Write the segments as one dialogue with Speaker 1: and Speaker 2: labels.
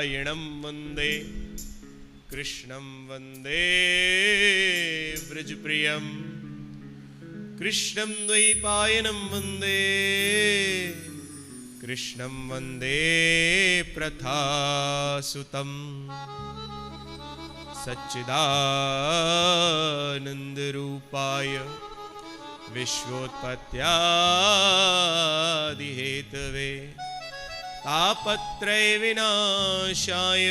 Speaker 1: नारायणं वन्दे कृष्णं वन्दे व्रजप्रियं कृष्णं द्वैपायनं वन्दे कृष्णं वन्दे प्रथासुतं सच्चिदानन्दरूपाय विश्वोत्पत्त्यादिहेतवे तापत्रय विनाशाय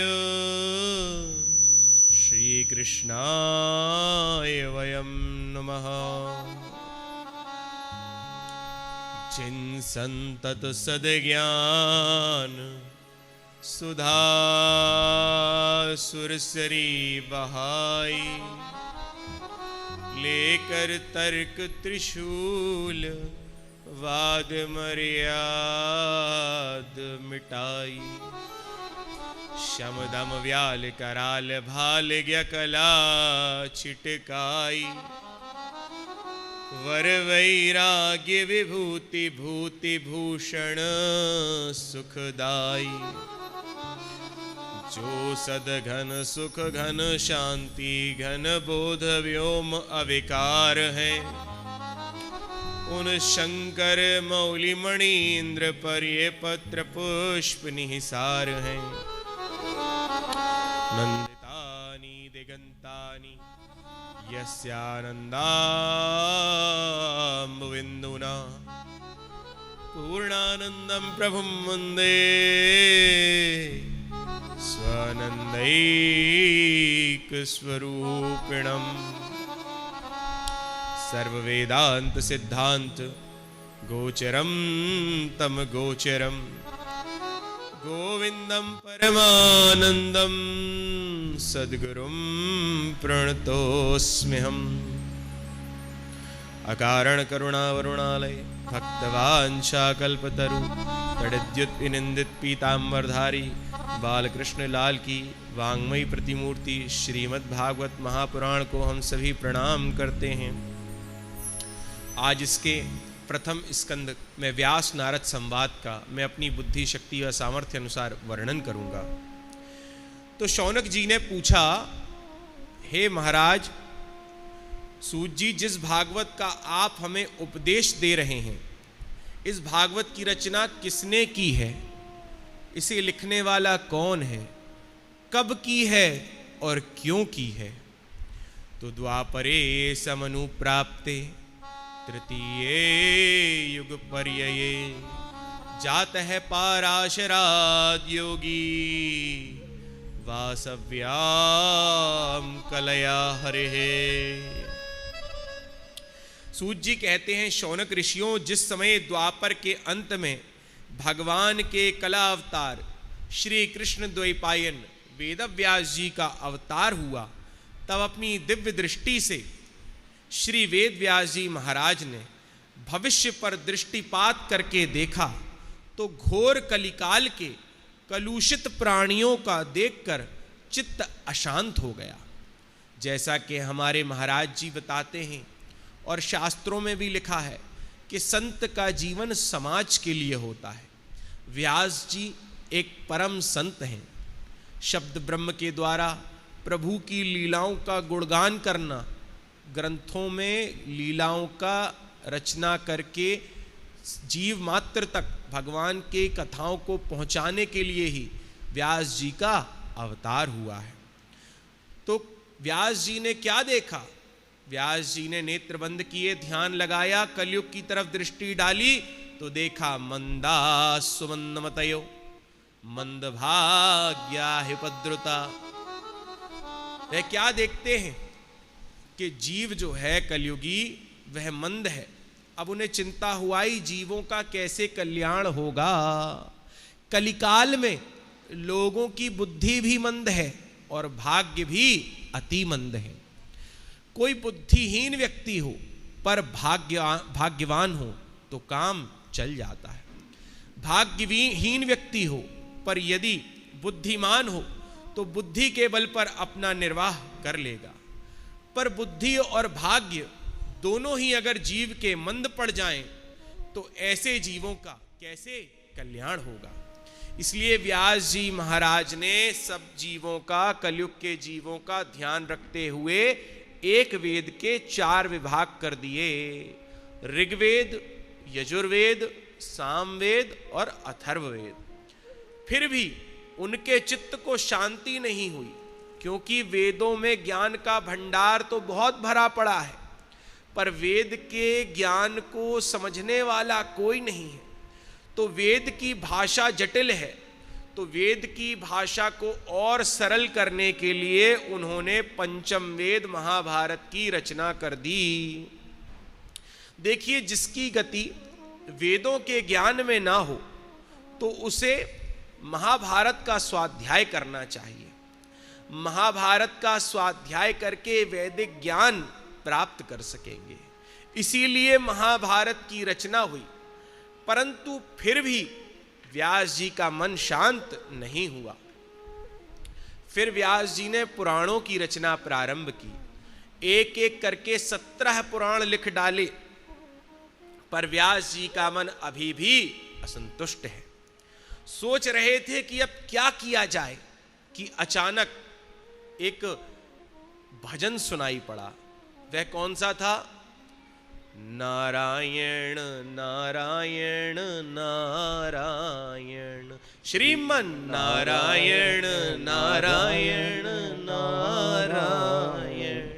Speaker 1: श्रीकृष्णाय वयं नमः। जिन संतत सद्ज्ञान सुधा सुरसरी बहाई लेकर तर्क त्रिशूल वाद मर्याद मिटाई शम दम व्याल कराल भाल ज्ञ कला छिटकाई वर वैराग्य विभूति भूति भूषण सुखदाई जो सदघन सुख घन शांति घन बोध व्योम अविकार है उन शंकर मौली मणीन्द्र पर ये पत्र पुष्प निहिसार हैं। नंदितानि दिगंतानि यस्यानन्दाम्बुविन्दुना पूर्णानन्दं प्रभुं वन्दे स्वानन्दैकस्वरूपिणम्। सर्ववेदांत सिद्धांत गोचरं तम गोचरं गोविंदं परमानंदं सद्गुरुं प्रणतोस्म्यहम्। अकारण करुणावरुणालय भक्तवांछाकल्पतरु तड़द्युत विनिंदित पीतांबरधारी बालकृष्ण लाल की वांग्मयी प्रतिमूर्ति श्रीमद् भागवत महापुराण को हम सभी प्रणाम करते हैं। आज इसके प्रथम स्कंद में व्यास नारद संवाद का मैं अपनी बुद्धि शक्ति व सामर्थ्य अनुसार वर्णन करूंगा। तो शौनक जी ने पूछा, हे महाराज, सूत जी, जिस भागवत का आप हमें उपदेश दे रहे हैं, इस भागवत की रचना किसने की है? इसे लिखने वाला कौन है? कब की है और क्यों की है? तो द्वापरे समनुप्राप्ते तृतीये युग पर्यये जात है पाराशराद योगी वासव्याम कलया हरे। सूत जी कहते हैं, शौनक ऋषियों, जिस समय द्वापर के अंत में भगवान के कला अवतार श्री कृष्ण द्वैपायन वेदव्यास जी का अवतार हुआ, तब अपनी दिव्य दृष्टि से श्री वेदव्यास जी महाराज ने भविष्य पर दृष्टिपात करके देखा तो घोर कलिकाल के कलुषित प्राणियों का देखकर चित्त अशांत हो गया। जैसा कि हमारे महाराज जी बताते हैं और शास्त्रों में भी लिखा है कि संत का जीवन समाज के लिए होता है। व्यास जी एक परम संत हैं। शब्द ब्रह्म के द्वारा प्रभु की लीलाओं का गुणगान करना, ग्रंथों में लीलाओं का रचना करके जीव मात्र तक भगवान के कथाओं को पहुंचाने के लिए ही व्यास जी का अवतार हुआ है। तो व्यास जी ने क्या देखा? व्यास जी ने नेत्र बंद किए, ध्यान लगाया, कलयुग की तरफ दृष्टि डाली तो देखा मंदा सुमंदमतयो मंदभाग्या हिपद्रुता। वे क्या देखते हैं कि जीव जो है कलयुगी वह मंद है। अब उन्हें चिंता हुआ ही जीवों का कैसे कल्याण होगा। कलिकाल में लोगों की बुद्धि भी मंद है और भाग्य भी अति मंद है। कोई बुद्धिहीन व्यक्ति हो पर भाग्यवान हो तो काम चल जाता है। भाग्यहीन व्यक्ति हो पर यदि बुद्धिमान हो तो बुद्धि के बल पर अपना निर्वाह कर लेगा। पर बुद्धि और भाग्य दोनों ही अगर जीव के मंद पड़ जाएं तो ऐसे जीवों का कैसे कल्याण होगा। इसलिए व्यास जी महाराज ने सब जीवों का, कलयुग के जीवों का ध्यान रखते हुए एक वेद के 4 विभाग कर दिए, ऋग्वेद, यजुर्वेद, सामवेद और अथर्ववेद। फिर भी उनके चित्त को शांति नहीं हुई, क्योंकि वेदों में ज्ञान का भंडार तो बहुत भरा पड़ा है, पर वेद के ज्ञान को समझने वाला कोई नहीं है। तो वेद की भाषा जटिल है, तो वेद की भाषा को और सरल करने के लिए उन्होंने पंचम वेद महाभारत की रचना कर दी। देखिए, जिसकी गति वेदों के ज्ञान में ना हो तो उसे महाभारत का स्वाध्याय करना चाहिए। महाभारत का स्वाध्याय करके वैदिक ज्ञान प्राप्त कर सकेंगे। इसीलिए महाभारत की रचना हुई, परंतु फिर भी व्यास जी का मन शांत नहीं हुआ। फिर व्यास जी ने पुराणों की रचना प्रारंभ की। एक एक करके 17 पुराण लिख डाले, पर व्यास जी का मन अभी भी असंतुष्ट है। सोच रहे थे कि अब क्या किया जाए कि अचानक एक भजन सुनाई पड़ा। वह कौन सा था? नारायण नारायण नारायण, श्रीमन नारायण नारायण नारायण,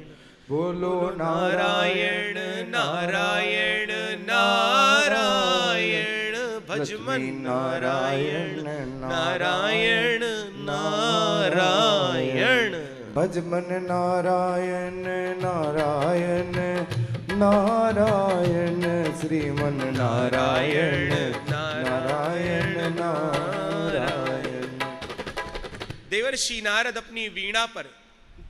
Speaker 2: बोलो
Speaker 1: नारायण नारायण नारायण, भजमन नारायण नारायण नारायण,
Speaker 2: भजमन नारायण नारायण नारायण, श्रीमन नारायण नारायण नारायण।
Speaker 1: देवर्षि नारद अपनी वीणा पर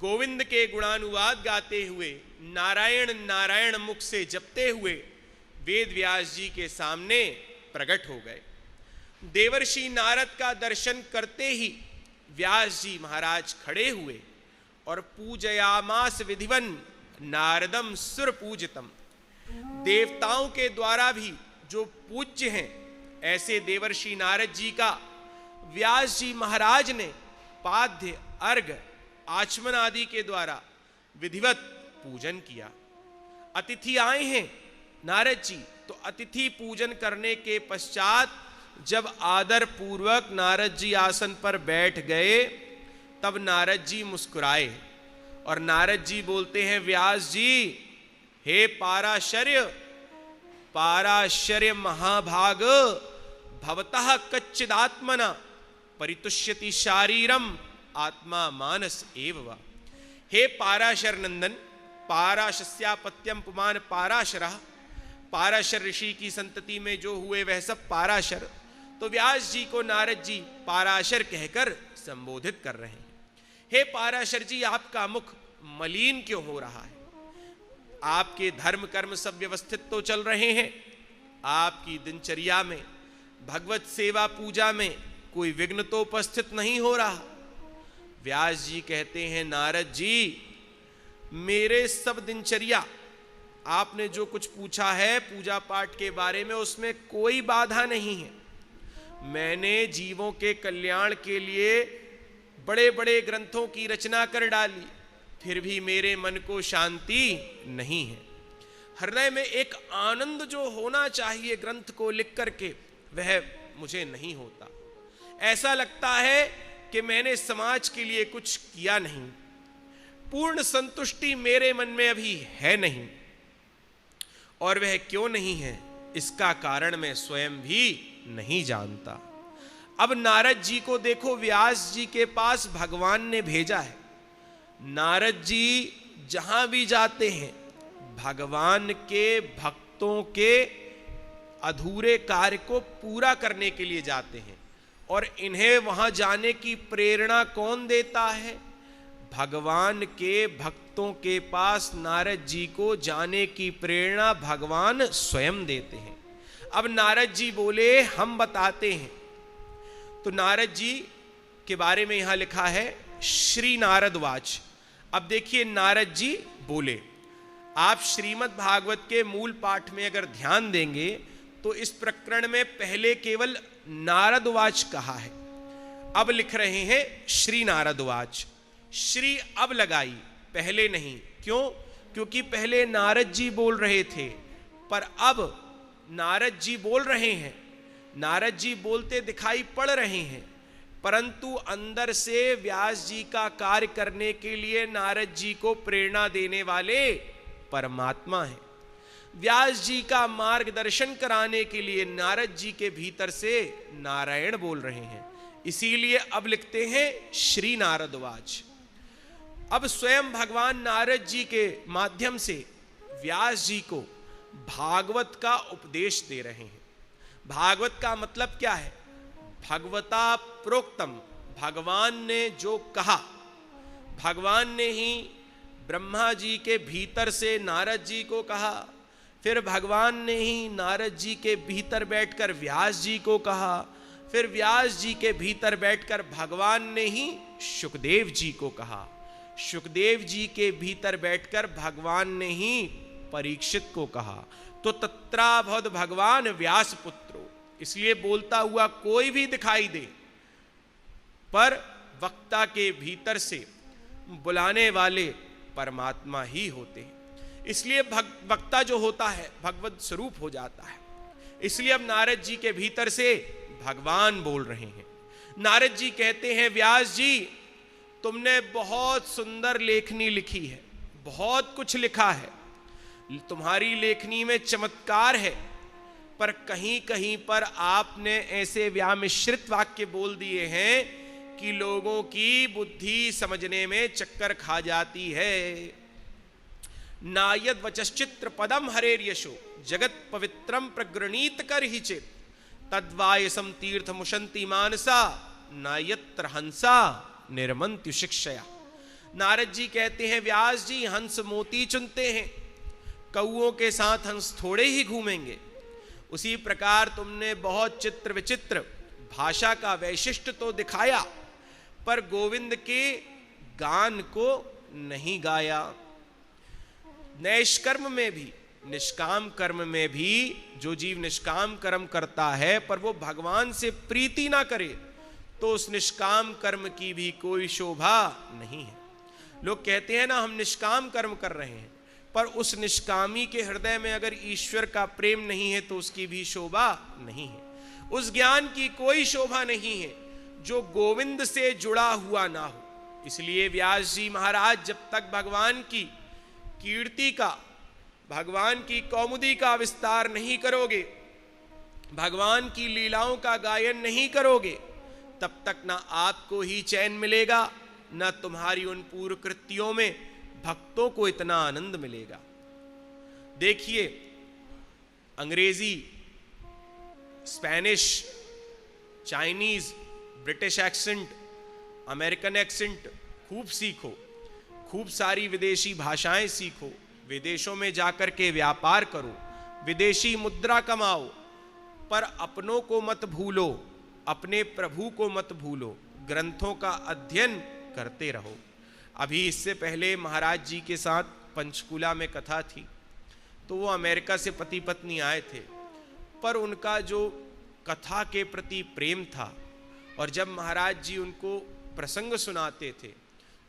Speaker 1: गोविंद के गुणानुवाद गाते हुए नारायण नारायण मुख से जपते हुए वेद व्यास जी के सामने प्रकट हो गए। देवर्षि नारद का दर्शन करते ही व्यास जी महाराज खड़े हुए और पूजयामास विधिवन नारदम सुर पूजितम। देवताओं के द्वारा भी जो पूज्य हैं, ऐसे देवर्षि नारद जी का व्यास जी महाराज ने पाद्य, अर्घ, आचमन आदि के द्वारा विधिवत पूजन किया। अतिथि आए हैं नारद जी, तो अतिथि पूजन करने के पश्चात जब आदर पूर्वक नारद जी आसन पर बैठ गए, तब नारद जी मुस्कुराए और नारद जी बोलते हैं, व्यास जी, हे पाराशर्य, पाराशर्य महाभाग, भवतः कच्चिदात्मना परितुष्यति शारीरम आत्मा मानस एव वा। हे पाराशर नंदन, पाराशस्यापत्यम पुमान पाराशरः, पाराशर ऋषि की संतति में जो हुए वह सब पाराशर। तो व्यास जी को नारद जी पाराशर कहकर संबोधित कर रहे हैं। हे पाराशर जी, आपका मुख मलिन क्यों हो रहा है? आपके धर्म कर्म सब व्यवस्थित तो चल रहे हैं, आपकी दिनचर्या में, भगवत सेवा पूजा में कोई विघ्न तो उपस्थित नहीं हो रहा। व्यास जी कहते हैं, नारद जी, मेरे सब दिनचर्या, आपने जो कुछ पूछा है पूजा पाठ के बारे में, उसमें कोई बाधा नहीं है। मैंने जीवों के कल्याण के लिए बड़े बड़े ग्रंथों की रचना कर डाली, फिर भी मेरे मन को शांति नहीं है। हृदय में एक आनंद जो होना चाहिए ग्रंथ को लिख करके, वह मुझे नहीं होता। ऐसा लगता है कि मैंने समाज के लिए कुछ किया नहीं। पूर्ण संतुष्टि मेरे मन में अभी है नहीं, और वह क्यों नहीं है, इसका कारण मैं स्वयं भी नहीं जानता। अब नारद जी को देखो, व्यास जी के पास भगवान ने भेजा है। नारद जी जहां भी जाते हैं, भगवान के भक्तों के अधूरे कार्य को पूरा करने के लिए जाते हैं। और इन्हें वहां जाने की प्रेरणा कौन देता है? भगवान के भक्तों के पास नारद जी को जाने की प्रेरणा भगवान स्वयं देते हैं। अब नारद जी बोले, हम बताते हैं। तो नारद जी के बारे में यहां लिखा है, श्री नारद वाच। अब देखिए, नारद जी बोले। आप श्रीमद् भागवत के मूल पाठ में अगर ध्यान देंगे तो इस प्रकरण में पहले केवल नारद वाच कहा है, अब लिख रहे हैं श्री नारदवाच। श्री अब लगाई, पहले नहीं। क्यों? क्योंकि पहले नारद जी बोल रहे थे, पर अब नारद जी बोल रहे हैं। नारद जी बोलते दिखाई पड़ रहे हैं, परंतु अंदर से व्यास जी का कार्य करने के लिए नारद जी को प्रेरणा देने वाले परमात्मा हैं। व्यास जी का मार्गदर्शन कराने के लिए नारद जी के भीतर से नारायण बोल रहे हैं। इसीलिए अब लिखते हैं श्री नारदवाच। अब स्वयं भगवान नारद जी के माध्यम से व्यास जी को भागवत का उपदेश दे रहे हैं। भागवत का मतलब क्या है? भगवता प्रोक्तम, भगवान ने जो कहा। भगवान ने ही ब्रह्मा जी के भीतर से नारद जी को कहा, फिर भगवान ने ही नारद जी के भीतर बैठकर व्यास जी को कहा, फिर व्यास जी के भीतर बैठकर भगवान ने ही शुकदेव जी को कहा, शुकदेव जी के भीतर बैठकर भगवान ने ही परीक्षित को कहा। तो तत्राभवद भगवान व्यास पुत्रो, इसलिए बोलता हुआ कोई भी दिखाई दे, पर वक्ता के भीतर से बुलाने वाले परमात्मा ही होते हैं। इसलिए वक्ता जो होता है भगवत स्वरूप हो जाता है। इसलिए अब नारद जी के भीतर से भगवान बोल रहे हैं। नारद जी कहते हैं, व्यास जी तुमने बहुत सुंदर लेखनी लिखी है, बहुत कुछ लिखा है, तुम्हारी लेखनी में चमत्कार है, पर कहीं कहीं पर आपने ऐसे व्यामिश्रित वाक्य बोल दिए हैं कि लोगों की बुद्धि समझने में चक्कर खा जाती है। नायद वचश्चित्र पदम हरेर यशो जगत पवित्रम प्रगृणीत कर ही चेत तद्वायसम तीर्थ मुशंति मानसा नायत्र हंसा निर्मंत्यु शिक्षया। नारद जी कहते हैं, व्यास जी हंस मोती चुनते हैं, कौओं के साथ हंस थोड़े ही घूमेंगे। उसी प्रकार तुमने बहुत चित्र विचित्र भाषा का वैशिष्ट्य तो दिखाया, पर गोविंद के गान को नहीं गाया। नैष्कर्म में भी, निष्काम कर्म में भी जो जीव निष्काम कर्म करता है पर वो भगवान से प्रीति ना करे, तो उस निष्काम कर्म की भी कोई शोभा नहीं है। लोग कहते हैं ना, हम निष्काम कर्म कर रहे हैं, पर उस निष्कामी के हृदय में अगर ईश्वर का प्रेम नहीं है तो उसकी भी शोभा नहीं है। उस ज्ञान की कोई शोभा नहीं है जो गोविंद से जुड़ा हुआ ना हो। इसलिए व्यास जी महाराज जब तक भगवान की कीर्ति का, भगवान की कौमुदी का विस्तार नहीं करोगे, भगवान की लीलाओं का गायन नहीं करोगे, तब तक ना आपको ही चैन मिलेगा, ना तुम्हारी उन पूर्व कृत्यों में भक्तों को इतना आनंद मिलेगा। देखिए, अंग्रेजी, Spanish, Chinese, British accent, American accent खूब सीखो, खूब सारी विदेशी भाषाएं सीखो, विदेशों में जाकर के व्यापार करो, विदेशी मुद्रा कमाओ, पर अपनों को मत भूलो, अपने प्रभु को मत भूलो, ग्रंथों का अध्ययन करते रहो। अभी इससे पहले महाराज जी के साथ पंचकुला में कथा थी, तो वो अमेरिका से पति पत्नी आए थे, पर उनका जो कथा के प्रति प्रेम था, और जब महाराज जी उनको प्रसंग सुनाते थे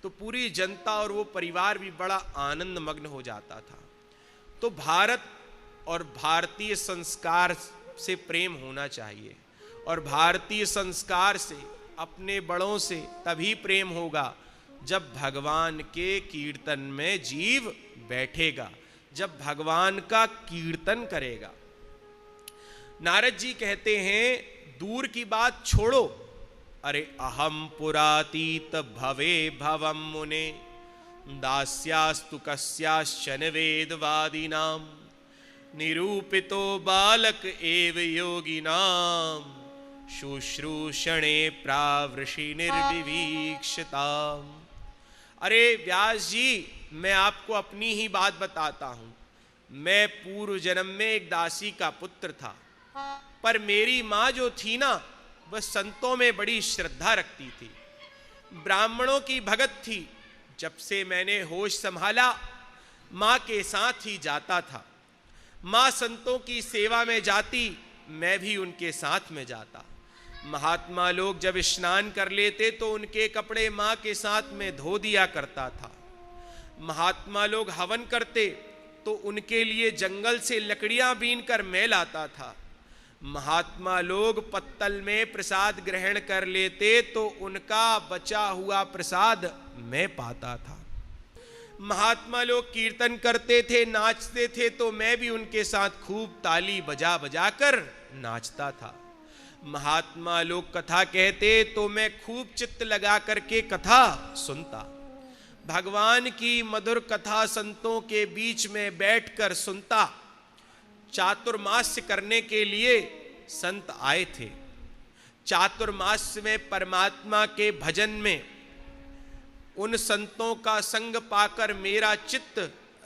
Speaker 1: तो पूरी जनता और वो परिवार भी बड़ा आनंद मग्न हो जाता था। तो भारत और भारतीय संस्कार से प्रेम होना चाहिए, और भारतीय संस्कार से, अपने बड़ों से तभी प्रेम होगा जब भगवान के कीर्तन में जीव बैठेगा, जब भगवान का कीर्तन करेगा। नारद जी कहते हैं, दूर की बात छोड़ो, अरे अहम पुरातीत भवे भवम मुने दास्यास्तु कस्याश्चन वेदवादिनां निरूपितो बालक एव योगिनां शुश्रूषणे प्रावृषि निर्विवीक्षताम्। अरे व्यास जी, मैं आपको अपनी ही बात बताता हूं। मैं पूर्व जन्म में एक दासी का पुत्र था, पर मेरी माँ जो थी ना, वह संतों में बड़ी श्रद्धा रखती थी, ब्राह्मणों की भगत थी। जब से मैंने होश संभाला, माँ के साथ ही जाता था। माँ संतों की सेवा में जाती, मैं भी उनके साथ में जाता। महात्मा लोग जब स्नान कर लेते तो उनके कपड़े मां के साथ में धो दिया करता था। महात्मा लोग हवन करते तो उनके लिए जंगल से लकड़ियां बीन कर मैं लाता था। महात्मा लोग पत्तल में प्रसाद ग्रहण कर लेते तो उनका बचा हुआ प्रसाद मैं पाता था। महात्मा लोग कीर्तन करते थे, नाचते थे तो मैं भी उनके साथ खूब ताली बजा बजा कर नाचता था। महात्मा लोग कथा कहते तो मैं खूब चित्त लगा करके कथा सुनता। भगवान की मधुर कथा संतों के बीच में बैठकर सुनता। चातुर्मास्य करने के लिए संत आए थे। चातुर्मास्य में परमात्मा के भजन में उन संतों का संग पाकर मेरा चित्त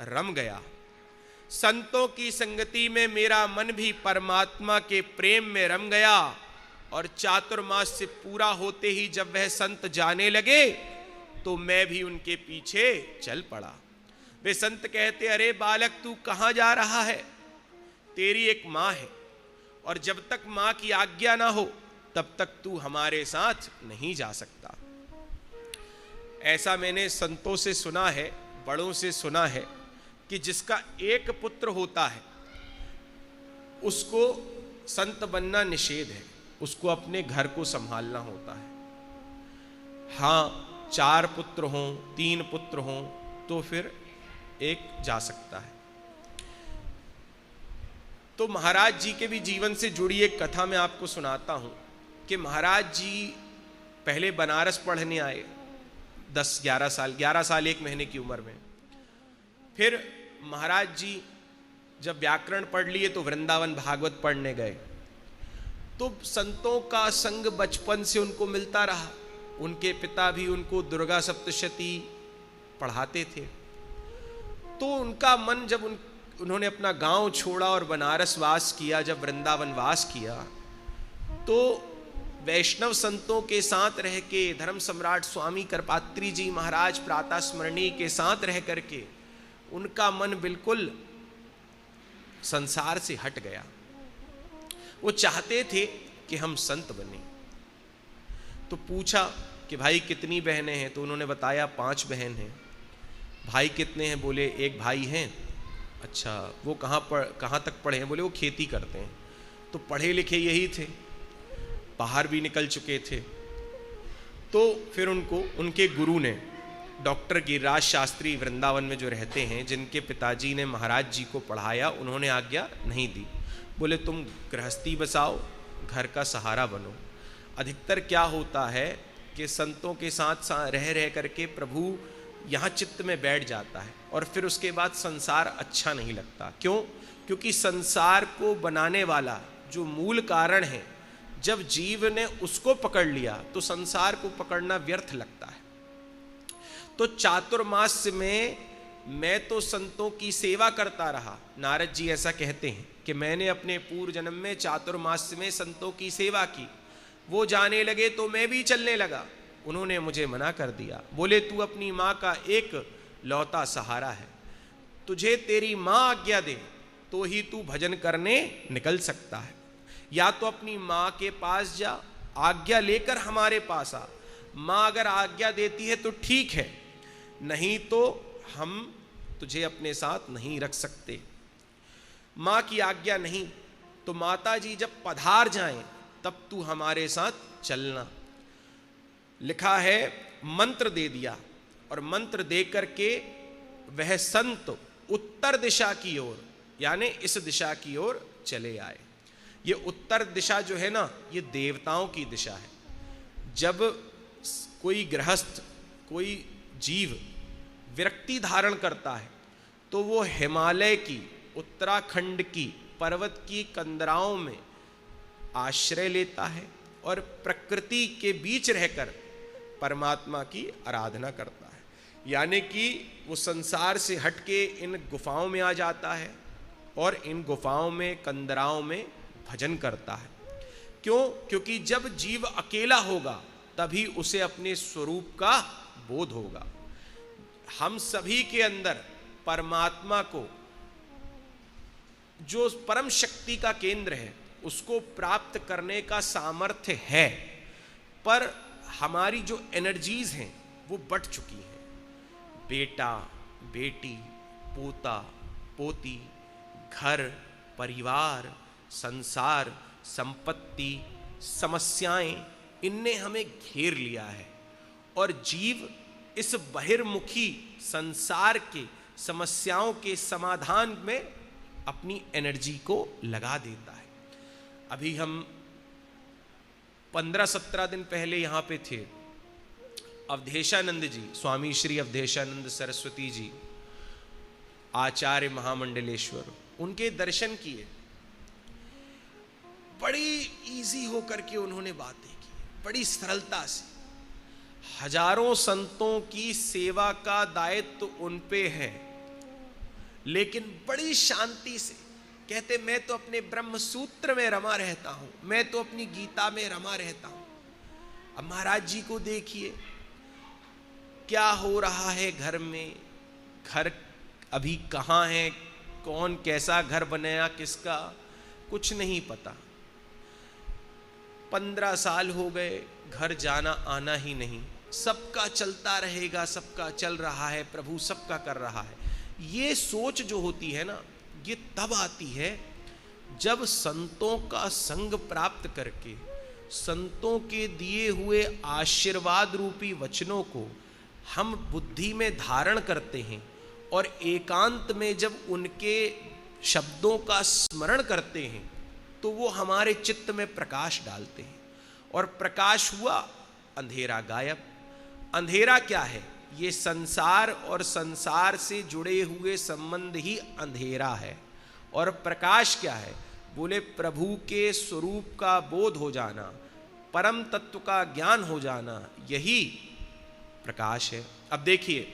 Speaker 1: रम गया। संतों की संगति में मेरा मन भी परमात्मा के प्रेम में रम गया। और चातुर्मास से पूरा होते ही जब वह संत जाने लगे तो मैं भी उनके पीछे चल पड़ा। वे संत कहते, अरे बालक तू कहां जा रहा है? तेरी एक मां है और जब तक मां की आज्ञा ना हो तब तक तू हमारे साथ नहीं जा सकता। ऐसा मैंने संतों से सुना है, बड़ों से सुना है कि जिसका एक पुत्र होता है उसको संत बनना निषेध है, उसको अपने घर को संभालना होता है। हाँ, 4 पुत्र हों, 3 पुत्र हों तो फिर एक जा सकता है। तो महाराज जी के भी जीवन से जुड़ी एक कथा मैं आपको सुनाता हूं कि महाराज जी पहले बनारस पढ़ने आए 11 साल 1 महीने की उम्र में। फिर महाराज जी जब व्याकरण पढ़ लिए तो वृंदावन भागवत पढ़ने गए। तो संतों का संग बचपन से उनको मिलता रहा। उनके पिता भी उनको दुर्गा सप्तशती पढ़ाते थे। तो उनका मन जब उन्होंने अपना गांव छोड़ा और बनारस वास किया, जब वृंदावन वास किया तो वैष्णव संतों के साथ रह के, धर्म सम्राट स्वामी करपात्री जी महाराज प्रातः स्मरणी के साथ रह करके उनका मन बिल्कुल संसार से हट गया। वो चाहते थे कि हम संत बने। तो पूछा कि भाई कितनी बहनें हैं? तो उन्होंने बताया 5 बहन हैं। भाई कितने हैं? बोले 1 भाई हैं। अच्छा, वो कहाँ तक पढ़े हैं? बोले वो खेती करते हैं। तो पढ़े लिखे यही थे, बाहर भी निकल चुके थे। तो फिर उनको उनके गुरु ने, डॉक्टर गिरिराज शास्त्री वृंदावन में जो रहते हैं, जिनके पिताजी ने महाराज जी को पढ़ाया, उन्होंने आज्ञा नहीं दी। बोले तुम गृहस्थी बसाओ, घर का सहारा बनो। अधिकतर क्या होता है कि संतों के साथ रह रह करके प्रभु यहाँ चित्त में बैठ जाता है और फिर उसके बाद संसार अच्छा नहीं लगता। क्यों? क्योंकि संसार को बनाने वाला जो मूल कारण है, जब जीव ने उसको पकड़ लिया तो संसार को पकड़ना व्यर्थ लगता है। तो चातुर्मास्य में मैं तो संतों की सेवा करता रहा। नारद जी ऐसा कहते हैं कि मैंने अपने पूर्व जन्म में चातुर्मास्य में संतों की सेवा की। वो जाने लगे तो मैं भी चलने लगा। उन्होंने मुझे मना कर दिया। बोले तू अपनी माँ का एक लौता सहारा है, तुझे तेरी माँ आज्ञा दे तो ही तू भजन करने निकल सकता है। या तो अपनी माँ के पास जा, आज्ञा लेकर हमारे पास आ। माँ अगर आज्ञा देती है तो ठीक है, नहीं तो हम तुझे अपने साथ नहीं रख सकते। माँ की आज्ञा नहीं तो माता जी जब पधार जाएं तब तू हमारे साथ चलना। लिखा है मंत्र दे दिया और मंत्र दे करके वह संत उत्तर दिशा की ओर, यानी इस दिशा की ओर चले आए। ये उत्तर दिशा जो है ना, ये देवताओं की दिशा है। जब कोई गृहस्थ, कोई जीव विरक्ति धारण करता है तो वो हिमालय की, उत्तराखंड की पर्वत की कंदराओं में आश्रय लेता है और प्रकृति के बीच रहकर परमात्मा की आराधना करता है। यानी कि वो संसार से हटके इन गुफाओं में आ जाता है और इन गुफाओं में, कंदराओं में भजन करता है। क्यों? क्योंकि जब जीव अकेला होगा तभी उसे अपने स्वरूप का बोध होगा। हम सभी के अंदर परमात्मा को, जो परम शक्ति का केंद्र है, उसको प्राप्त करने का सामर्थ्य है, पर हमारी जो एनर्जीज हैं वो बढ़ चुकी हैं। बेटा, बेटी, पोता, पोती, घर, परिवार, संसार, संपत्ति, समस्याएं, इनने हमें घेर लिया है और जीव इस बहिर्मुखी संसार के समस्याओं के समाधान में अपनी एनर्जी को लगा देता है। अभी हम 15-17 दिन पहले यहाँ पे थे। अवधेशानंद जी, स्वामी श्री अवधेशानंद सरस्वती जी, आचार्य महामंडलेश्वर, उनके दर्शन किए। बड़ी इजी होकर के उन्होंने बातें की, बड़ी सरलता से। हजारों संतों की सेवा का दायित्व उन पे है, लेकिन बड़ी शांति से कहते, मैं तो अपने ब्रह्म सूत्र में रमा रहता हूं, मैं तो अपनी गीता में रमा रहता हूं। अब महाराज जी को देखिए क्या हो रहा है घर में, घर अभी कहाँ है, कौन कैसा घर बनाया किसका, कुछ नहीं पता। 15 साल हो गए, घर जाना आना ही नहीं, सबका चलता रहेगा, सबका चल रहा है, प्रभु सबका कर रहा है। ये सोच जो होती है ना, ये तब आती है जब संतों का संग प्राप्त करके, संतों के दिए हुए आशीर्वाद रूपी वचनों को हम बुद्धि में धारण करते हैं और एकांत में जब उनके शब्दों का स्मरण करते हैं तो वो हमारे चित्त में प्रकाश डालते हैं। और प्रकाश हुआ, अंधेरा गायब। अंधेरा क्या है? ये संसार और संसार से जुड़े हुए संबंध ही अंधेरा है। और प्रकाश क्या है? बोले प्रभु के स्वरूप का बोध हो जाना, परम तत्व का ज्ञान हो जाना, यही प्रकाश है। अब देखिए,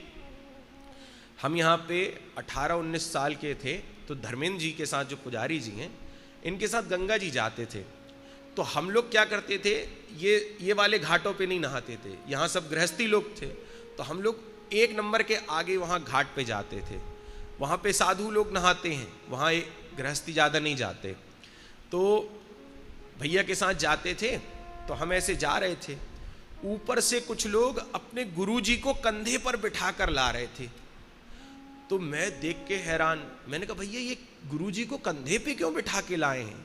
Speaker 1: हम यहाँ पे 18-19 साल के थे तो धर्मेंद्र जी के साथ, जो पुजारी जी हैं, इनके साथ गंगा जी जाते थे। तो हम लोग क्या करते थे, ये वाले घाटों पे नहीं नहाते थे, यहाँ सब गृहस्थी लोग थे, तो हम लोग 1 नंबर के आगे वहाँ घाट पे जाते थे। वहाँ पे साधु लोग नहाते हैं, वहाँ गृहस्थी ज़्यादा नहीं जाते। तो भैया के साथ जाते थे, तो हम ऐसे जा रहे थे, ऊपर से कुछ लोग अपने गुरुजी को कंधे पर बिठा कर ला रहे थे। तो मैं देख के हैरान, मैंने कहा भैया ये गुरुजी को कंधे पे क्यों बिठा के लाए हैं?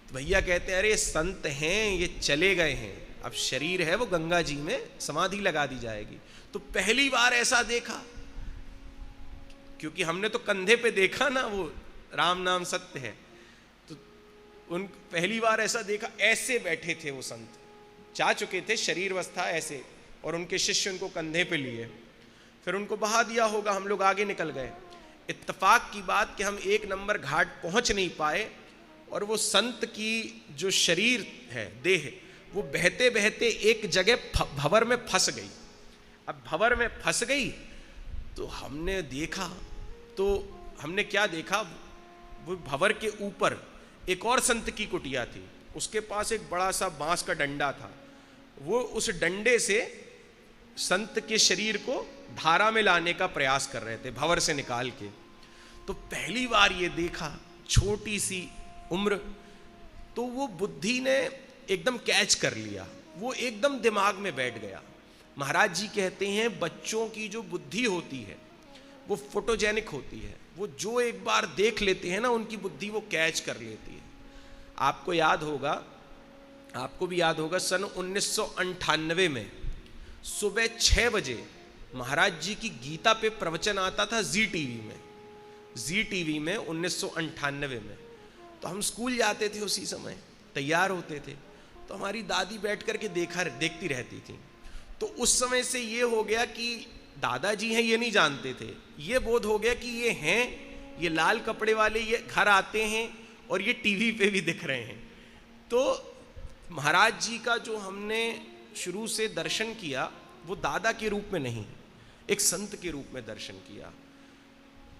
Speaker 1: तो भैया कहते हैं अरे संत हैं, ये चले गए हैं, अब शरीर है वो गंगा जी में समाधि लगा दी जाएगी। तो पहली बार ऐसा देखा, क्योंकि हमने तो कंधे पे देखा ना, वो राम नाम सत्य है, तो उन पहली बार ऐसा देखा। ऐसे बैठे थे वो संत, जा चुके थे शरीर अवस्था ऐसे, और उनके शिष्य उनको कंधे पे लिए, फिर उनको बहा दिया होगा, हम लोग आगे निकल गए। इत्तेफाक की बात कि हम 1 नंबर घाट पहुंच नहीं पाए, और वो संत की जो शरीर है, देह, वो बहते बहते एक जगह भंवर में फंस गई। अब भंवर में फंस गई तो हमने देखा, तो हमने क्या देखा, वो भंवर के ऊपर एक और संत की कुटिया थी, उसके पास एक बड़ा सा बांस का डंडा था। वो उस डंडे से संत के शरीर को धारा में लाने का प्रयास कर रहे थे, भंवर से निकाल के। तो पहली बार ये देखा, छोटी सी उम्र, तो वो बुद्धि ने एकदम कैच कर लिया, वो एकदम दिमाग में बैठ गया। महाराज जी कहते हैं बच्चों की जो बुद्धि होती है वो फोटोजेनिक होती है, वो जो एक बार देख लेते हैं ना, उनकी बुद्धि वो कैच कर लेती है। आपको याद होगा, आपको भी याद होगा, सन 1998 में सुबह 6 बजे महाराज जी की गीता पे प्रवचन आता था जी टीवी में 1998 में। तो हम स्कूल जाते थे, उसी समय तैयार होते थे, तो हमारी दादी बैठ करके देखती रहती थी। तो उस समय से ये हो गया कि दादाजी हैं ये नहीं जानते थे, ये बोध हो गया कि ये हैं, ये लाल कपड़े वाले, ये घर आते हैं और ये टीवी पे भी दिख रहे हैं। तो महाराज जी का जो हमने शुरू से दर्शन किया, वो दादा के रूप में नहीं, एक संत के रूप में दर्शन किया।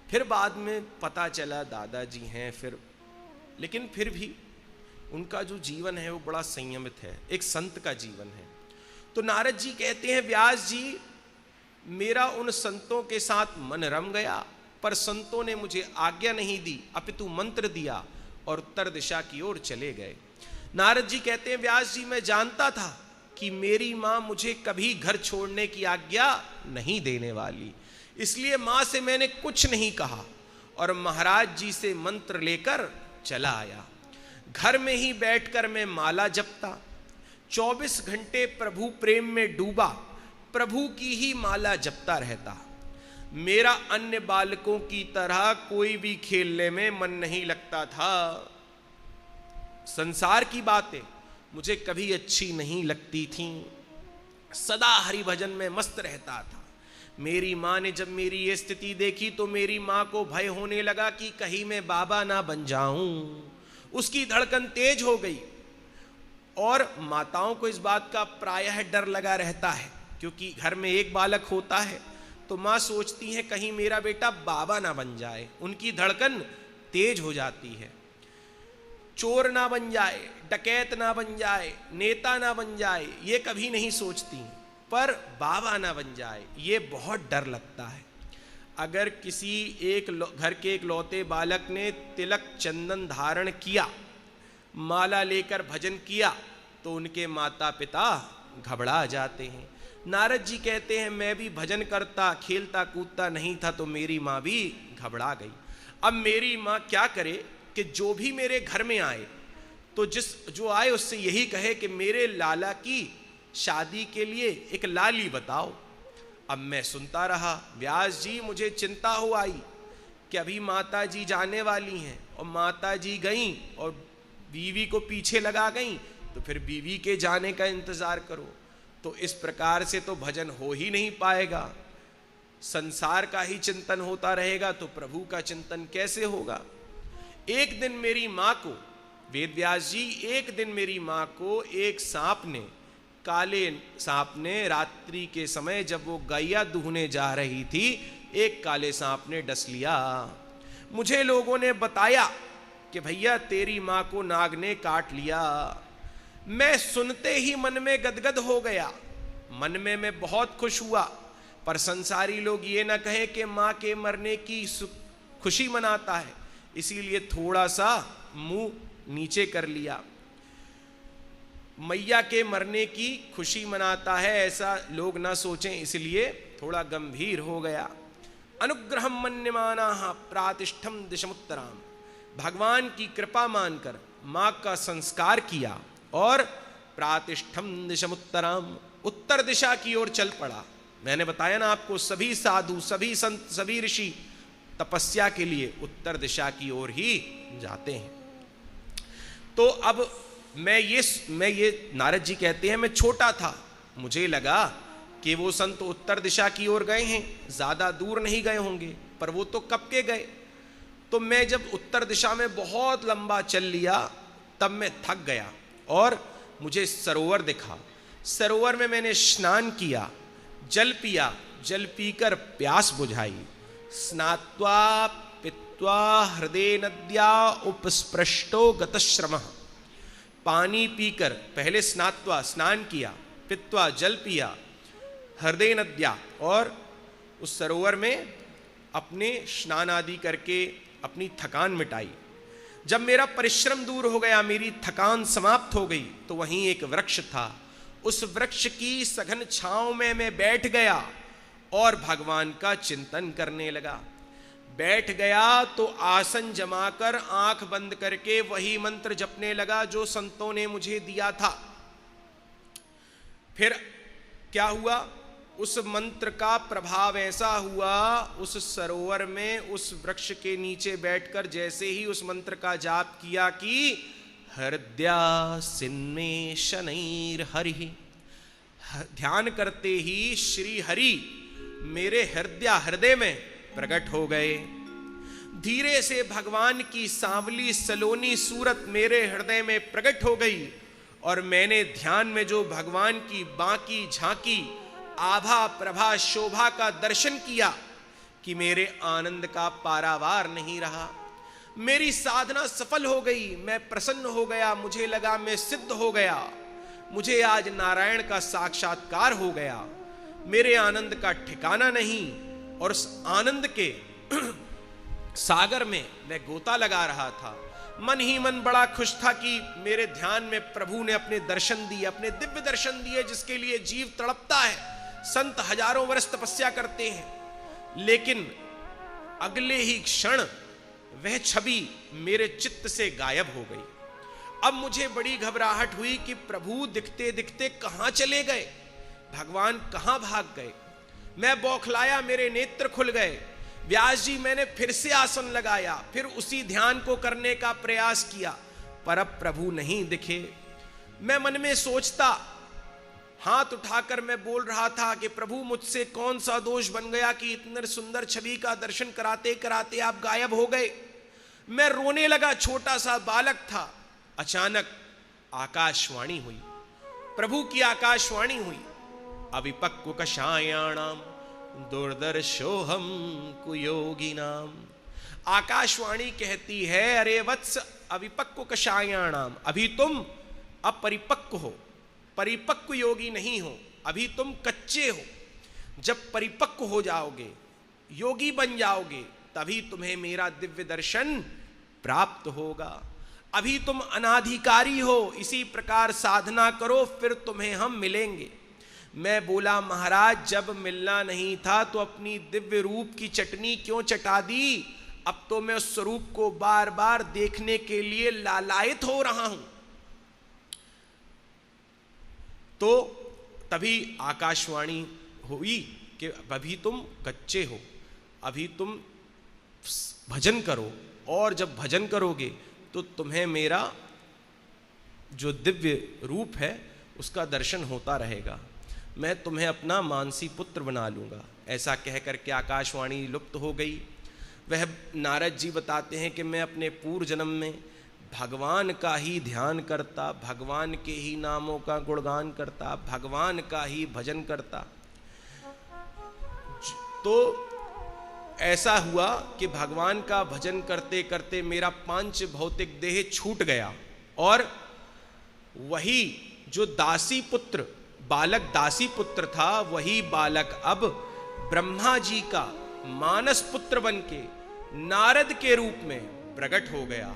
Speaker 1: फिर बाद में पता चला दादाजी हैं, लेकिन फिर भी उनका जो जीवन है वो बड़ा संयमित है, एक संत का जीवन है। तो नारद जी कहते हैं, व्यास जी, मेरा उन संतों के साथ मन रम गया, पर संतों ने मुझे आज्ञा नहीं दी, अपितु मंत्र दिया, और उत्तर दिशा की ओर चले गए। नारद जी कहते हैं, व्यास जी मैं जानता था कि मेरी माँ मुझे कभी घर छोड़ने की आज्ञा नहीं देने वाली, इसलिए माँ से मैंने कुछ नहीं कहा और महाराज जी से मंत्र लेकर चला आया। घर में ही बैठकर मैं माला जपता, 24 घंटे प्रभु प्रेम में डूबा, प्रभु की ही माला जपता रहता। मेरा अन्य बालकों की तरह कोई भी खेलने में मन नहीं लगता था। संसार की बातें मुझे कभी अच्छी नहीं लगती थीं, सदा हरि भजन में मस्त रहता था। मेरी माँ ने जब मेरी ये स्थिति देखी तो मेरी माँ को भय होने लगा कि कहीं मैं बाबा ना बन जाऊं। उसकी धड़कन तेज हो गई और माताओं को इस बात का प्रायः डर लगा रहता है, क्योंकि घर में एक बालक होता है तो माँ सोचती है कहीं मेरा बेटा बाबा ना बन जाए। उनकी धड़कन तेज हो जाती है, चोर ना बन जाए, डकैत ना बन जाए, नेता ना बन जाए, ये कभी नहीं सोचती, पर बाबा ना बन जाए ये बहुत डर लगता है। अगर किसी एक घर के एक लौते बालक ने तिलक चंदन धारण किया, माला लेकर भजन किया, तो उनके माता पिता घबरा जाते हैं। नारद जी कहते हैं, मैं भी भजन करता, खेलता कूदता नहीं था तो मेरी माँ भी घबरा गई। अब मेरी माँ क्या करे कि जो भी मेरे घर में आए तो जो आए उससे यही कहे कि मेरे लाला की शादी के लिए एक लाली बताओ। अब मैं सुनता रहा। व्यास जी मुझे चिंता हो आई कि अभी माता जी जाने वाली हैं और माता जी गईं और बीवी को पीछे लगा गईं, तो फिर बीवी के जाने का इंतजार करो। तो इस प्रकार से तो भजन हो ही नहीं पाएगा। संसार का ही चिंतन होता रहेगा तो प्रभु का चिंतन कैसे होगा। एक दिन मेरी माँ को, वेद व्यास जी, एक दिन मेरी माँ को एक सांप ने, काले सांप ने, रात्रि के समय जब वो गैया दूहने जा रही थी, एक काले सांप ने डस लिया। मुझे लोगों ने बताया कि भैया तेरी माँ को नाग ने काट लिया। मैं सुनते ही मन में गदगद हो गया, मन में मैं बहुत खुश हुआ, पर संसारी लोग ये ना कहें कि माँ के मरने की खुशी मनाता है, इसीलिए थोड़ा सा मुंह नीचे कर लिया। मैया के मरने की खुशी मनाता है ऐसा लोग ना सोचें, इसलिए थोड़ा गंभीर हो गया। अनुग्रहम मन्यमानाः प्रातिष्ठम दिशमुत्तराम, भगवान की कृपा मानकर माँ का संस्कार किया और प्रातिष्ठम दिशमुत्तराम, उत्तर दिशा की ओर चल पड़ा। मैंने बताया ना आपको, सभी साधु, सभी संत, सभी ऋषि तपस्या के लिए उत्तर दिशा की ओर ही जाते हैं। तो अब मैं ये नारद जी कहते हैं, मैं छोटा था, मुझे लगा कि वो संत उत्तर दिशा की ओर गए हैं, ज्यादा दूर नहीं गए होंगे, पर वो तो कब के गए। तो मैं जब उत्तर दिशा में बहुत लंबा चल लिया तब मैं थक गया और मुझे सरोवर दिखा। सरोवर में मैंने स्नान किया, जल पिया, जल पीकर प्यास बुझाई। स्नात्वा पित्वा हृदय नद्या उपस्पृष्टो गतश्रमः, पानी पीकर, पहले स्नात्वा स्नान किया, पित्वा जल पिया, हृदय नद्या, और उस सरोवर में अपने स्नान आदि करके अपनी थकान मिटाई। जब मेरा परिश्रम दूर हो गया, मेरी थकान समाप्त हो गई, तो वहीं एक वृक्ष था। उस वृक्ष की सघन छांव में मैं बैठ गया और भगवान का चिंतन करने लगा। बैठ गया तो आसन जमाकर आंख बंद करके वही मंत्र जपने लगा जो संतों ने मुझे दिया था। फिर क्या हुआ, उस मंत्र का प्रभाव ऐसा हुआ, उस सरोवर में उस वृक्ष के नीचे बैठकर जैसे ही उस मंत्र का जाप किया कि हृदया सिन्मे शनैर हरि, ध्यान करते ही श्री हरि मेरे हृदय में प्रकट हो गए। धीरे से भगवान की सांवली सलोनी सूरत मेरे हृदय में प्रकट हो गई और मैंने ध्यान में जो भगवान की बाकी झांकी आभा प्रभा शोभा का दर्शन किया कि मेरे आनंद का पारावार नहीं रहा। मेरी साधना सफल हो गई, मैं प्रसन्न हो गया, मुझे लगा मैं सिद्ध हो गया, मुझे आज नारायण का साक्षात्कार हो गया। मेरे आनंद का ठिकाना नहीं और उस आनंद के सागर में मैं गोता लगा रहा था। मन ही मन बड़ा खुश था कि मेरे ध्यान में प्रभु ने अपने दर्शन दिए, अपने दिव्य दर्शन दिए, जिसके लिए जीव तड़पता है। संत हजारों वर्ष तपस्या करते हैं, लेकिन अगले ही क्षण वह छवि मेरे चित्त से गायब हो गई। अब मुझे बड़ी घबराहट हुई कि प्रभु दिखते दिखते कहां चले गए, भगवान कहां भाग गए। मैं बौखलाया, मेरे नेत्र खुल गए। व्यास जी, मैंने फिर से आसन लगाया, फिर उसी ध्यान को करने का प्रयास किया, पर अब प्रभु नहीं दिखे। मैं मन में सोचता, हाथ उठाकर मैं बोल रहा था कि प्रभु मुझसे कौन सा दोष बन गया कि इतने सुंदर छवि का दर्शन कराते कराते आप गायब हो गए। मैं रोने लगा, छोटा सा बालक था। अचानक आकाशवाणी हुई, प्रभु की आकाशवाणी हुई। अविपक्व कषायाणाम दुर्दर्शोहम कुयोगिनाम। आकाशवाणी कहती है, अरे वत्स अविपक्व कषायाणाम, अभी तुम अपरिपक्व हो, परिपक्व योगी नहीं हो, अभी तुम कच्चे हो। जब परिपक्व हो जाओगे, योगी बन जाओगे, तभी तुम्हें मेरा दिव्य दर्शन प्राप्त होगा। अभी तुम अनाधिकारी हो, इसी प्रकार साधना करो, फिर तुम्हें हम मिलेंगे। मैं बोला, महाराज जब मिलना नहीं था तो अपनी दिव्य रूप की चटनी क्यों चटा दी? अब तो मैं उस स्वरूप को बार बार देखने के लिए लालायित हो रहा हूं। तो तभी आकाशवाणी हुई कि अभी तुम कच्चे हो, अभी तुम भजन करो, और जब भजन करोगे तो तुम्हें मेरा जो दिव्य रूप है उसका दर्शन होता रहेगा। मैं तुम्हें अपना मानसी पुत्र बना लूँगा। ऐसा कहकर के आकाशवाणी लुप्त हो गई। वह नारद जी बताते हैं कि मैं अपने पूर्व जन्म में भगवान का ही ध्यान करता, भगवान के ही नामों का गुणगान करता, भगवान का ही भजन करता। तो ऐसा हुआ कि भगवान का भजन करते करते मेरा पांच भौतिक देह छूट गया, और वही जो दासी पुत्र, बालक दासी पुत्र था, वही बालक अब ब्रह्मा जी का मानस पुत्र बनके नारद के रूप में प्रकट हो गया।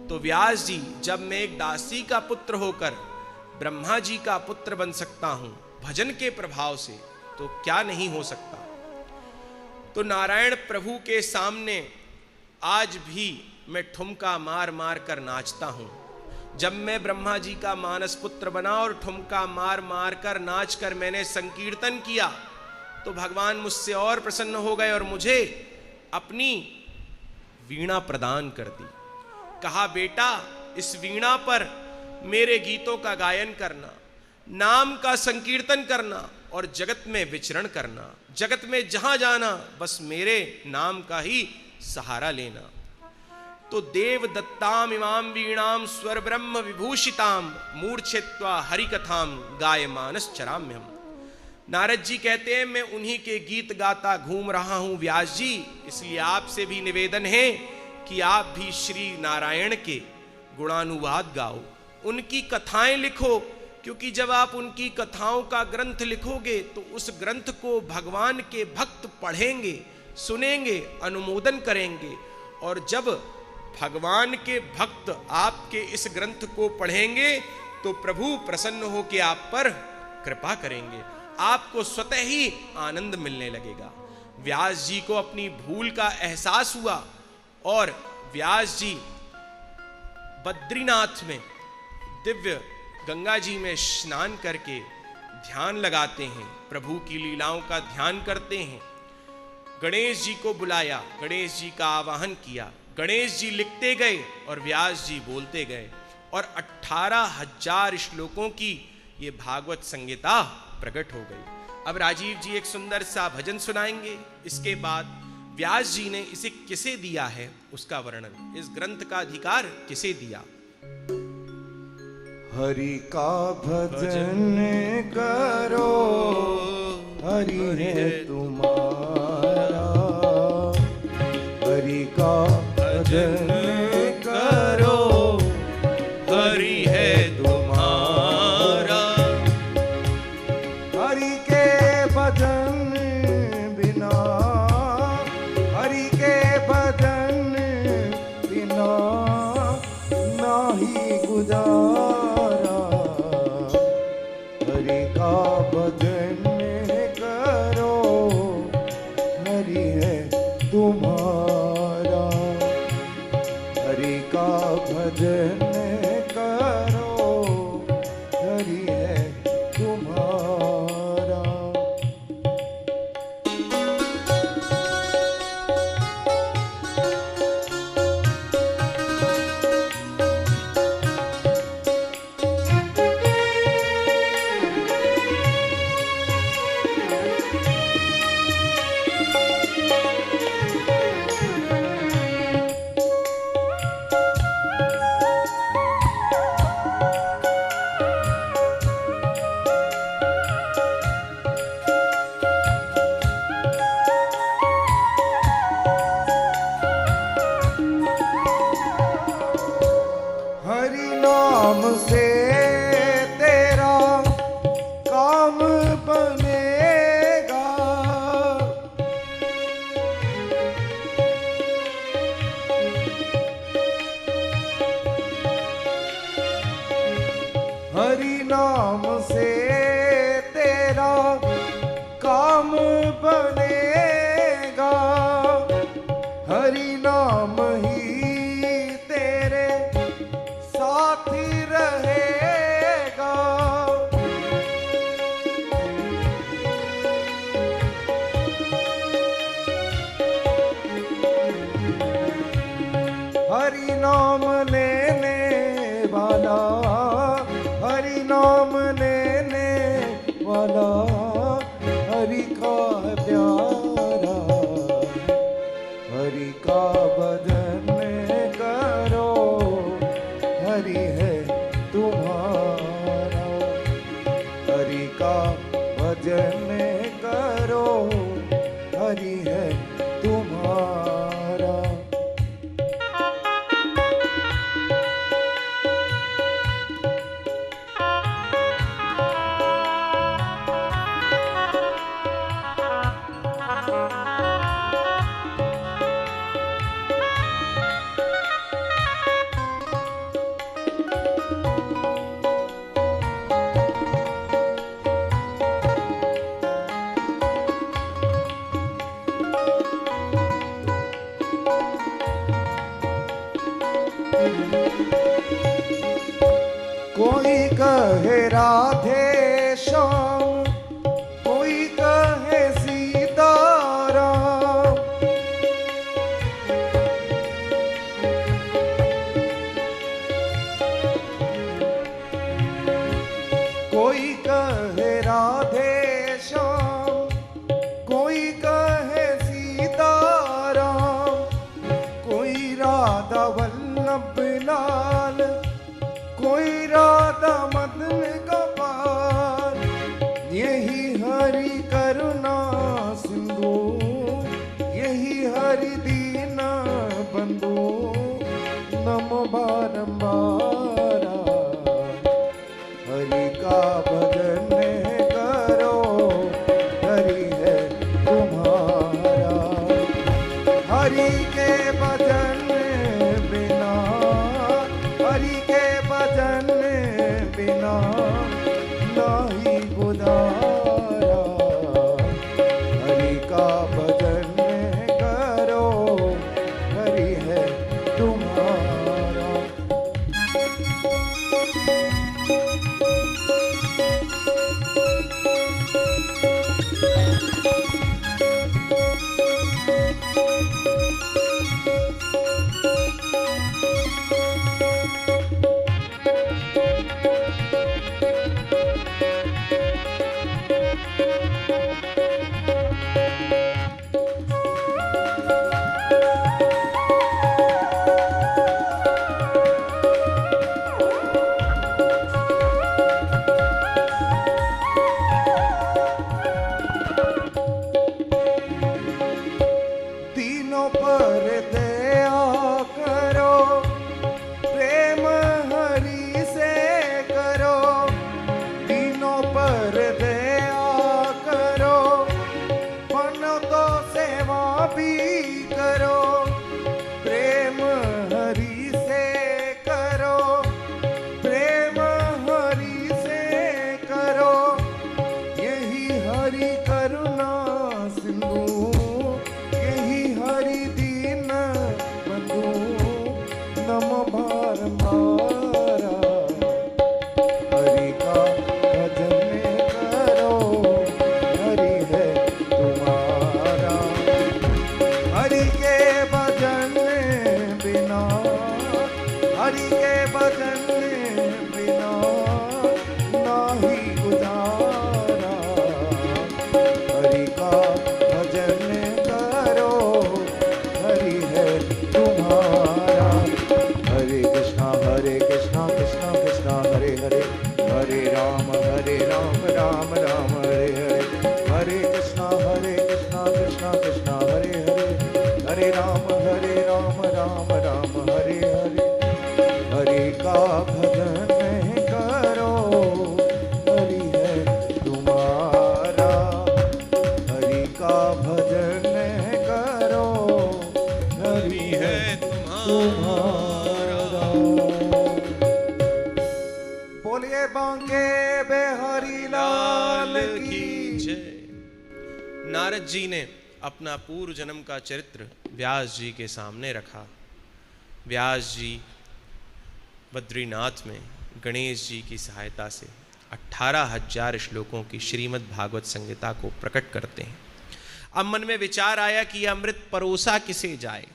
Speaker 1: तो व्यास जी, जब मैं एक दासी का पुत्र होकर ब्रह्मा जी का पुत्र बन सकता हूं भजन के प्रभाव से, तो क्या नहीं हो सकता। तो नारायण प्रभु के सामने आज भी मैं ठुमका मार मार कर नाचता हूं। जब मैं ब्रह्मा जी का मानस पुत्र बना और ठुमका मार मार कर नाच कर मैंने संकीर्तन किया, तो भगवान मुझसे और प्रसन्न हो गए और मुझे अपनी वीणा प्रदान कर दी। कहा, बेटा इस वीणा पर मेरे गीतों का गायन करना, नाम का संकीर्तन करना और जगत में विचरण करना, जगत में जहां जाना बस मेरे नाम का ही सहारा लेना। तो देव दत्ताम इमाम वीणाम स्वर ब्रह्म विभूषिताम मूर्छित्वा हरिकथाम गायमानस चराम्यहम। नारद जी कहते हैं, मैं उन्हीं के गीत गाता घूम रहा हूं व्यास जी, इसलिए आपसे भी निवेदन है कि आप भी श्री नारायण के गुणानुवाद गाओ, उनकी कथाएं लिखो, क्योंकि जब आप उनकी कथाओं का ग्रंथ लिखोगे तो उस ग्रंथ को भगवान के भक्त पढ़ेंगे, सुनेंगे, अनुमोदन करेंगे, और जब भगवान के भक्त आपके इस ग्रंथ को पढ़ेंगे तो प्रभु प्रसन्न होकर आप पर कृपा करेंगे, आपको स्वतः ही आनंद मिलने लगेगा। व्यास जी को अपनी भूल का एहसास हुआ और व्यास जी बद्रीनाथ में दिव्य गंगा जी में स्नान करके ध्यान लगाते हैं, प्रभु की लीलाओं का ध्यान करते हैं। गणेश जी को बुलाया, गणेश जी का आवाहन किया, गणेश जी लिखते गए और व्यास जी बोलते गए, और 18,000 श्लोकों की ये भागवत संहिता प्रकट हो गई। अब राजीव जी एक सुंदर सा भजन सुनाएंगे, इसके बाद व्यास जी ने इसे किसे दिया है उसका वर्णन, इस ग्रंथ का अधिकार किसे दिया।
Speaker 2: हरि का भजन करो, हरि है तुम्हारा, हरि का भजन करो,
Speaker 1: हरि है तुम्हारा,
Speaker 2: हरि के भजन बिना, हरि के भजन भजन करो, हरि है तुम्हारा। हरि नाम से तेरा काम बनेगा, हरि नाम से तेरा काम बनेगा, हरि नाम ही तेरे साथी रहेगा। हरि नाम लेने वाला, हरि नाम लेने वाला, हरि का है प्यारा, हरि का भजन करो, हरि है तुम्हारा। हरि का भजन करो, हरि है तुम्हारा। कोई कहे राधे श्याम, कोई कहे सीताराम, कोई कहे राधे श्याम, कोई कहे सीताराम, कोई राधा वल्लभ लाल, कोई राधा मदन गोपाल। यही हरि करुणा सिंधु, यही हरि दीन बंधु, नमो बारंबार। हरि का भजन करो, हरि है तुम्हारा। हरि के भजन बिना, हरि के भजन बिना नहीं गुजारा। हरि का भजन करो, हरि है तुम्हारा। तुम्हारा। बोलिए बांके बिहारी लाल की
Speaker 1: जय। नारद जी ने अपना पूर्व जन्म का चरित्र व्यास जी के सामने रखा। व्यास जी बद्रीनाथ में गणेश जी की सहायता से 18,000 श्लोकों की श्रीमद् भागवत संहिता को प्रकट करते हैं। अब मन में विचार आया कि यह अमृत परोसा किसे जाए।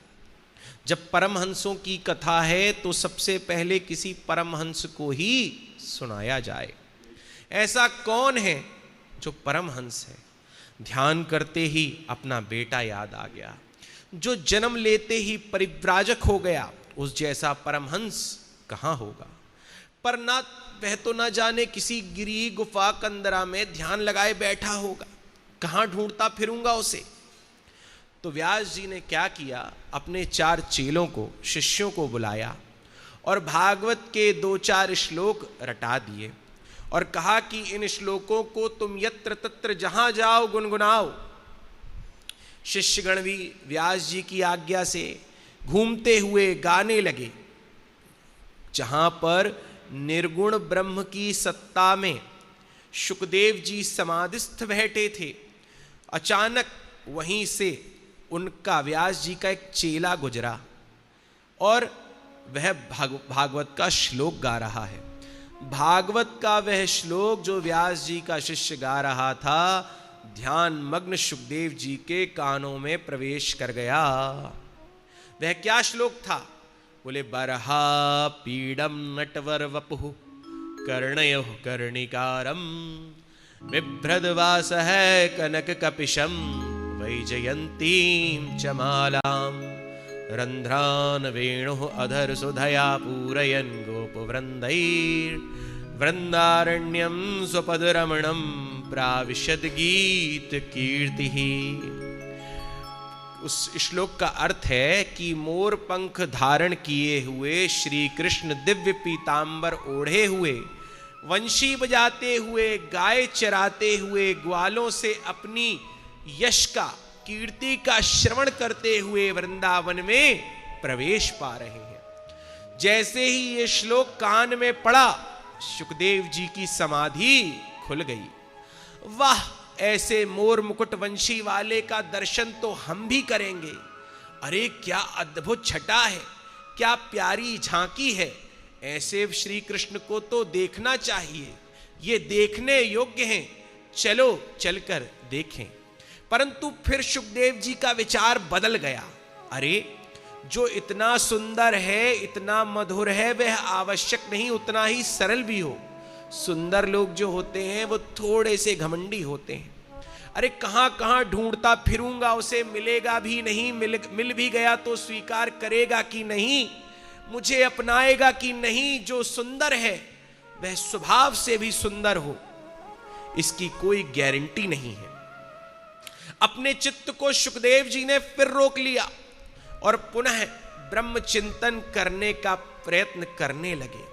Speaker 1: जब परमहंसों की कथा है तो सबसे पहले किसी परमहंस को ही सुनाया जाए। ऐसा कौन है जो परमहंस है? ध्यान करते ही अपना बेटा याद आ गया, जो जन्म लेते ही परिव्राजक हो गया। उस जैसा परमहंस कहाँ होगा? पर ना वह तो ना जाने किसी गिरी गुफा कंदरा में ध्यान लगाए बैठा होगा, कहाँ ढूंढता फिरूंगा उसे। तो व्यास जी ने क्या किया, अपने 4 चेलों को, शिष्यों को बुलाया और भागवत के 2-4 श्लोक रटा दिए और कहा कि इन श्लोकों को तुम यत्र तत्र जहां जाओ गुनगुनाओ। शिष्यगण भी व्यास जी की आज्ञा से घूमते हुए गाने लगे। जहां पर निर्गुण ब्रह्म की सत्ता में शुकदेव जी समाधिस्थ बैठे थे, अचानक वहीं से उनका, व्यास जी का एक चेला गुजरा और वह भागवत का श्लोक गा रहा है। भागवत का वह श्लोक जो व्यास जी का शिष्य गा रहा था, ध्यान मग्न शुकदेव जी के कानों में प्रवेश कर गया। वह क्या श्लोक था? बोले, बरहा पीडम नटवर वपुः कर्णयोः कर्णिकारम बिभ्रद्वास है कनक कपिशम वैजयंतीं च मालाम रंध्रान वेणुः अधर सुधया पूरयन् गोपवृन्दैर् वृंदारण्यम स्वपदरमणम प्राविशद गीत कीर्तिः। उस श्लोक का अर्थ है कि मोर पंख धारण किए हुए श्री कृष्ण दिव्य पीतांबर ओढ़े हुए, वंशी बजाते हुए, गाय चराते हुए, ग्वालों से अपनी यश का, कीर्ति का श्रवण करते हुए वृंदावन में प्रवेश पा रहे हैं। जैसे ही ये श्लोक कान में पड़ा, शुकदेव जी की समाधि खुल गई। वाह, ऐसे मोर मुकुट वंशी वाले का दर्शन तो हम भी करेंगे। अरे क्या अद्भुत छटा है, क्या प्यारी झांकी है। ऐसे श्री कृष्ण को तो देखना चाहिए, ये देखने योग्य हैं, चलो चलकर देखें। परंतु फिर शुकदेव जी का विचार बदल गया। अरे जो इतना सुंदर है, इतना मधुर है, वह आवश्यक नहीं उतना ही सरल भी हो। सुंदर लोग जो होते हैं वो थोड़े से घमंडी होते हैं। अरे कहां कहां ढूंढता फिरूंगा, उसे मिलेगा भी नहीं, मिल भी गया तो स्वीकार करेगा कि नहीं, मुझे अपनाएगा कि नहीं। जो सुंदर है वह स्वभाव से भी सुंदर हो, इसकी कोई गारंटी नहीं है। अपने चित्त को शुकदेव जी ने फिर रोक लिया और पुनः ब्रह्म चिंतन करने का प्रयत्न करने लगे।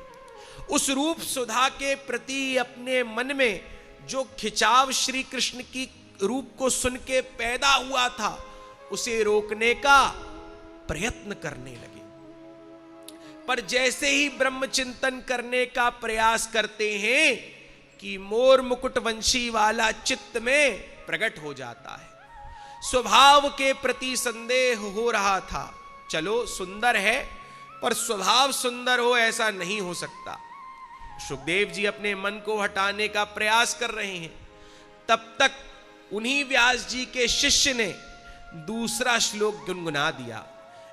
Speaker 1: उस रूप सुधा के प्रति अपने मन में जो खिंचाव श्री कृष्ण की रूप को सुन के पैदा हुआ था, उसे रोकने का प्रयत्न करने लगे। पर जैसे ही ब्रह्म चिंतन करने का प्रयास करते हैं कि मोर मुकुट वंशी वाला चित्त में प्रकट हो जाता है। स्वभाव के प्रति संदेह हो रहा था। चलो सुंदर है, पर स्वभाव सुंदर हो ऐसा नहीं हो सकता। शुकदेव जी अपने मन को हटाने का प्रयास कर रहे हैं। तब तक उन्हीं व्यास जी के शिष्य ने दूसरा श्लोक गुनगुना दिया।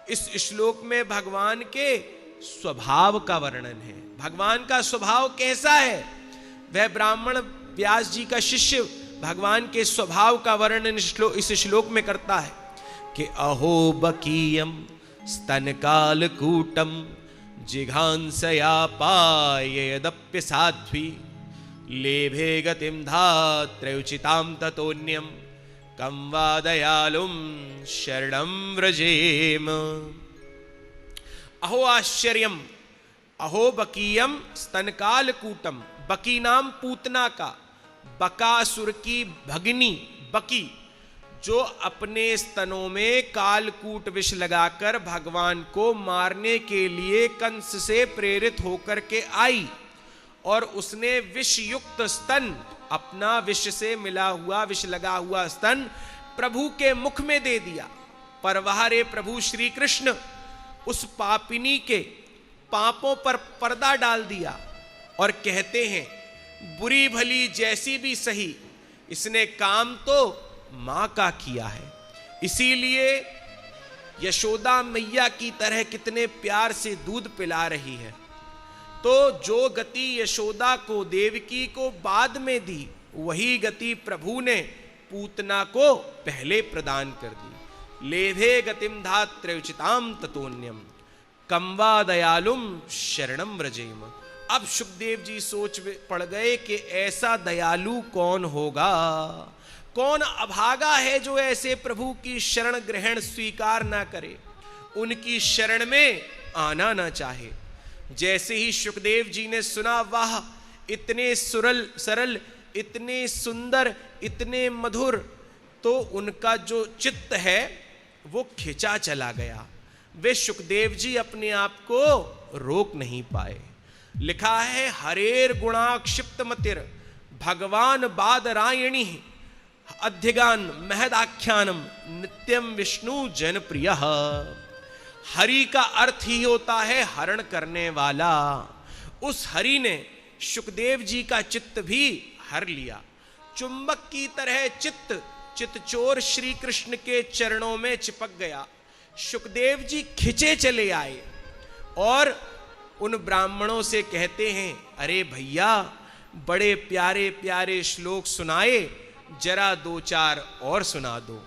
Speaker 1: इस श्लोक में भगवान के स्वभाव का वर्णन है। भगवान का स्वभाव कैसा है, वह ब्राह्मण व्यास जी का शिष्य भगवान के स्वभाव का वर्णन इस श्लोक में करता है कि अहो बकीयम स्तनकालकूटम जिघांसया पायेदप्य साध्वी लेभे गतिम धात्रयुचितां ततोन्यम कं वा दयालुं शरणं व्रजेम। अहो आश्चर्यम, अहो बकीयम स्तनकालकूटम। बकी नाम पूतना का, बकासुर की भगिनी बकी जो अपने स्तनों में कालकूट विष लगाकर भगवान को मारने के लिए कंस से प्रेरित होकर के आई और उसने विष युक्त स्तन, अपना विष से मिला हुआ, विष लगा हुआ स्तन प्रभु के मुख में दे दिया। पर वह रे प्रभु श्री कृष्ण उस पापिनी के पापों पर पर्दा डाल दिया और कहते हैं बुरी भली जैसी भी सही, इसने काम तो मां का किया है। इसीलिए यशोदा मैया की तरह कितने प्यार से दूध पिला रही है। तो जो गति यशोदा को, देवकी को बाद में दी, वही गति प्रभु ने पूतना को पहले प्रदान कर दी। लेभे गतिम धात्र्युचिताम ततोन्यम कम्वा दयालुम शरणम व्रजेम। अब सुखदेव जी सोच पड़ गए कि ऐसा दयालु कौन होगा, कौन अभागा है जो ऐसे प्रभु की शरण ग्रहण स्वीकार ना करे, उनकी शरण में आना ना चाहे। जैसे ही सुखदेव जी ने सुना, वाह इतने सरल, इतने सुंदर, इतने मधुर, तो उनका जो चित्त है वो खिंचा चला गया। वे सुखदेव जी अपने आप को रोक नहीं पाए। लिखा है हरेर गुणाक्षिप्त मतिर भगवान बादरायणी अधिगान महदाख्यानम नित्यम विष्णु जनप्रिय। हरि का अर्थ ही होता है हरण करने वाला। उस हरि ने सुखदेव जी का चित्त भी हर लिया। चुंबक की तरह चित्तचोर श्री कृष्ण के चरणों में चिपक गया। सुखदेव जी खिंचे चले आए और उन ब्राह्मणों से कहते हैं, अरे भैया बड़े प्यारे प्यारे श्लोक सुनाए, जरा दो चार और सुना दो।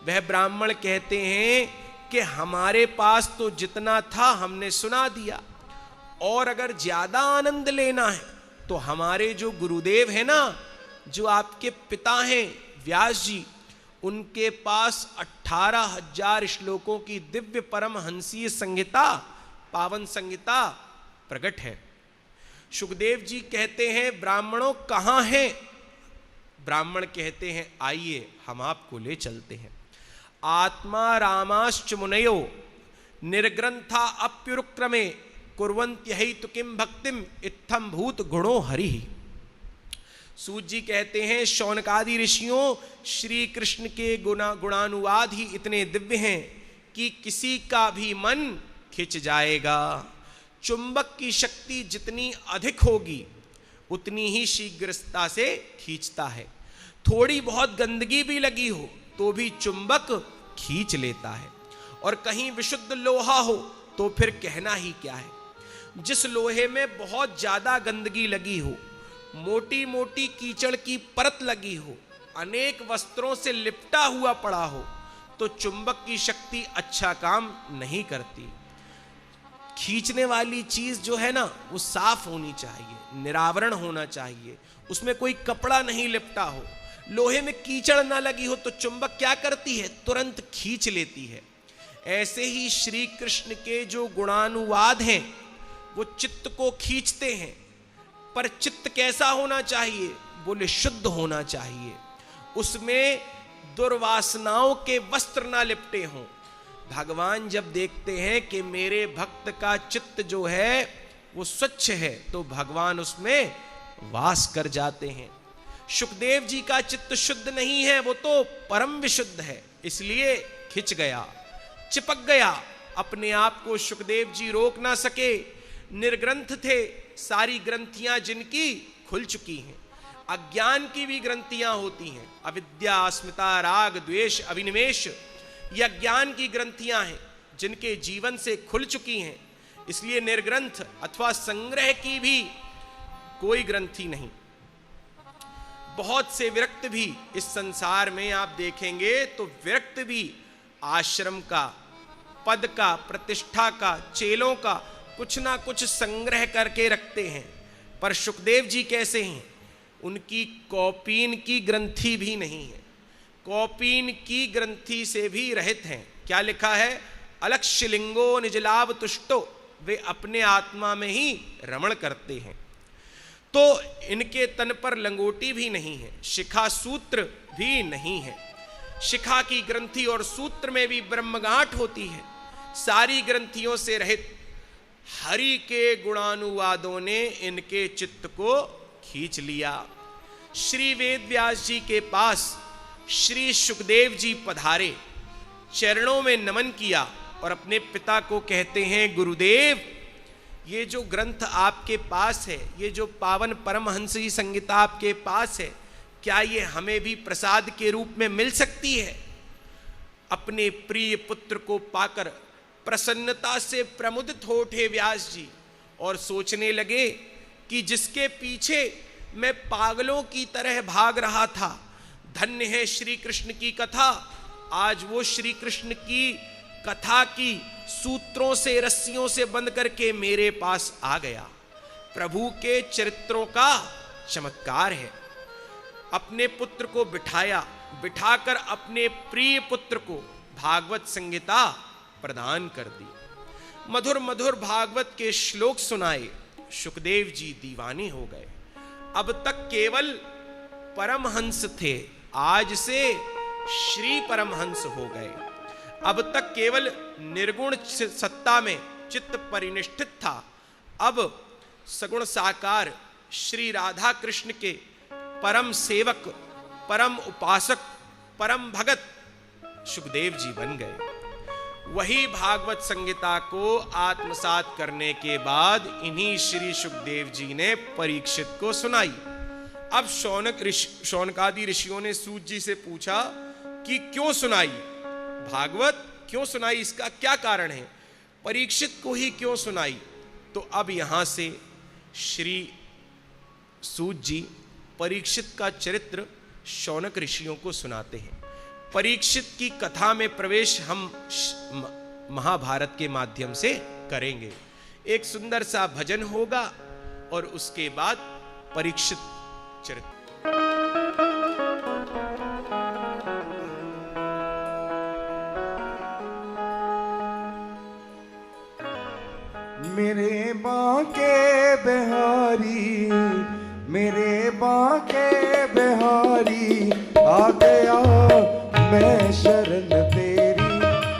Speaker 1: वह ब्राह्मण कहते हैं कि हमारे पास तो जितना था हमने सुना दिया, और अगर ज्यादा आनंद लेना है तो हमारे जो गुरुदेव है ना, जो आपके पिता हैं व्यास जी, उनके पास 18,000 श्लोकों की दिव्य परमहंसीय संहिता, पावन संहिता प्रकट है। सुखदेव जी कहते हैं ब्राह्मणों कहां हैं? ब्राह्मण कहते हैं आइए हम आपको ले चलते हैं। आत्मा रामाश्च मुनयो निर्ग्रंथा अप्युरुक्रमे कुर्वन्त्यहितु किम भक्तिम इत्थम भूत गुणो हरि। सूत जी कहते हैं शौनकादि ऋषियों, श्री कृष्ण के गुणानुवाद ही इतने दिव्य हैं कि किसी का भी मन खिंच जाएगा। चुंबक की शक्ति जितनी अधिक होगी उतनी ही शीघ्रता से खींचता है। थोड़ी बहुत गंदगी भी लगी हो तो भी चुंबक खींच लेता है, और कहीं विशुद्ध लोहा हो तो फिर कहना ही क्या है। जिस लोहे में बहुत ज्यादा गंदगी लगी हो, मोटी मोटी कीचड़ की परत लगी हो, अनेक वस्त्रों से लिपटा हुआ पड़ा हो, तो चुंबक की शक्ति अच्छा काम नहीं करती। खींचने वाली चीज जो है ना, वो साफ होनी चाहिए, निरावरण होना चाहिए, उसमें कोई कपड़ा नहीं लिपटा हो, लोहे में कीचड़ ना लगी हो, तो चुंबक क्या करती है? तुरंत खींच लेती है। ऐसे ही श्री कृष्ण के जो गुणानुवाद हैं वो चित्त को खींचते हैं, पर चित्त कैसा होना चाहिए? बोले शुद्ध होना चाहिए, उसमें दुर्वासनाओं के वस्त्र ना लिपटे हों। भगवान जब देखते हैं कि मेरे भक्त का चित्त जो है वो स्वच्छ है, तो भगवान उसमें वास कर जाते हैं। सुखदेव जी का चित्त शुद्ध नहीं है, वो तो परम विशुद्ध है, इसलिए खिंच गया, चिपक गया। अपने आप को सुखदेव जी रोक ना सके। निर्ग्रंथ थे, सारी ग्रंथियां जिनकी खुल चुकी हैं। अज्ञान की भी ग्रंथियां होती हैं, अविद्या, अस्मिता, राग, द्वेष, अभिनिवेश, ये अज्ञान की ग्रंथियां हैं जिनके जीवन से खुल चुकी हैं। इसलिए निर्ग्रंथ अथवा संग्रह की भी कोई ग्रंथि नहीं। बहुत से विरक्त भी इस संसार में आप देखेंगे तो विरक्त भी आश्रम का, पद का, प्रतिष्ठा का, चेलों का कुछ ना कुछ संग्रह करके रखते हैं। पर सुखदेव जी कैसे हैं? उनकी कौपीन की ग्रंथि भी नहीं है, कौपीन की ग्रंथि से भी रहित हैं। क्या लिखा है? अलक्ष्य लिंगो निजलाभ तुष्टो, वे अपने आत्मा में ही रमण करते हैं। तो इनके तन पर लंगोटी भी नहीं है, शिखा सूत्र भी नहीं है। शिखा की ग्रंथि और सूत्र में भी ब्रह्मगांठ होती है। सारी ग्रंथियों से रहित हरि के गुणानुवादों ने इनके चित्त को खींच लिया। श्री वेद व्यास जी के पास श्री सुखदेव जी पधारे, चरणों में नमन किया और अपने पिता को कहते हैं, गुरुदेव, ये जो ग्रंथ आपके पास है, ये जो पावन परमहंसी संहिता आपके पास है, क्या ये हमें भी प्रसाद के रूप में मिल सकती है? अपने प्रिय पुत्र को पाकर प्रसन्नता से प्रमुदित हो उठे व्यास जी और सोचने लगे कि जिसके पीछे मैं पागलों की तरह भाग रहा था, धन्य है श्री कृष्ण की कथा। आज वो श्री कृष्ण की कथा की सूत्रों से, रस्सियों से बंध करके मेरे पास आ गया। प्रभु के चरित्रों का चमत्कार है। अपने पुत्र को बिठाकर अपने प्रिय पुत्र को भागवत संहिता प्रदान कर दी। मधुर मधुर भागवत के श्लोक सुनाए। सुखदेव जी दीवाने हो गए। अब तक केवल परमहंस थे, आज से श्री परमहंस हो गए। अब तक केवल निर्गुण सत्ता में चित्त परिनिष्ठित था, अब सगुण साकार श्री राधा कृष्ण के परम सेवक, परम उपासक, परम भगत सुखदेव जी बन गए। वही भागवत संहिता को आत्मसात करने के बाद इन्हीं श्री सुखदेव जी ने परीक्षित को सुनाई। अब शौनकादि ऋषियों ने सूत जी से पूछा कि क्यों सुनाई, भागवत क्यों सुनाई, इसका क्या कारण है, परीक्षित को ही क्यों सुनाई? तो अब यहां से श्री सूत जी परीक्षित का चरित्र शौनक ऋषियों को सुनाते हैं। परीक्षित की कथा में प्रवेश हम महाभारत के माध्यम से करेंगे। एक सुंदर सा भजन होगा और उसके बाद परीक्षित चरित्र।
Speaker 2: मेरे बांके बिहारी, मेरे बांके बिहारी, आ गया मैं शरण तेरी।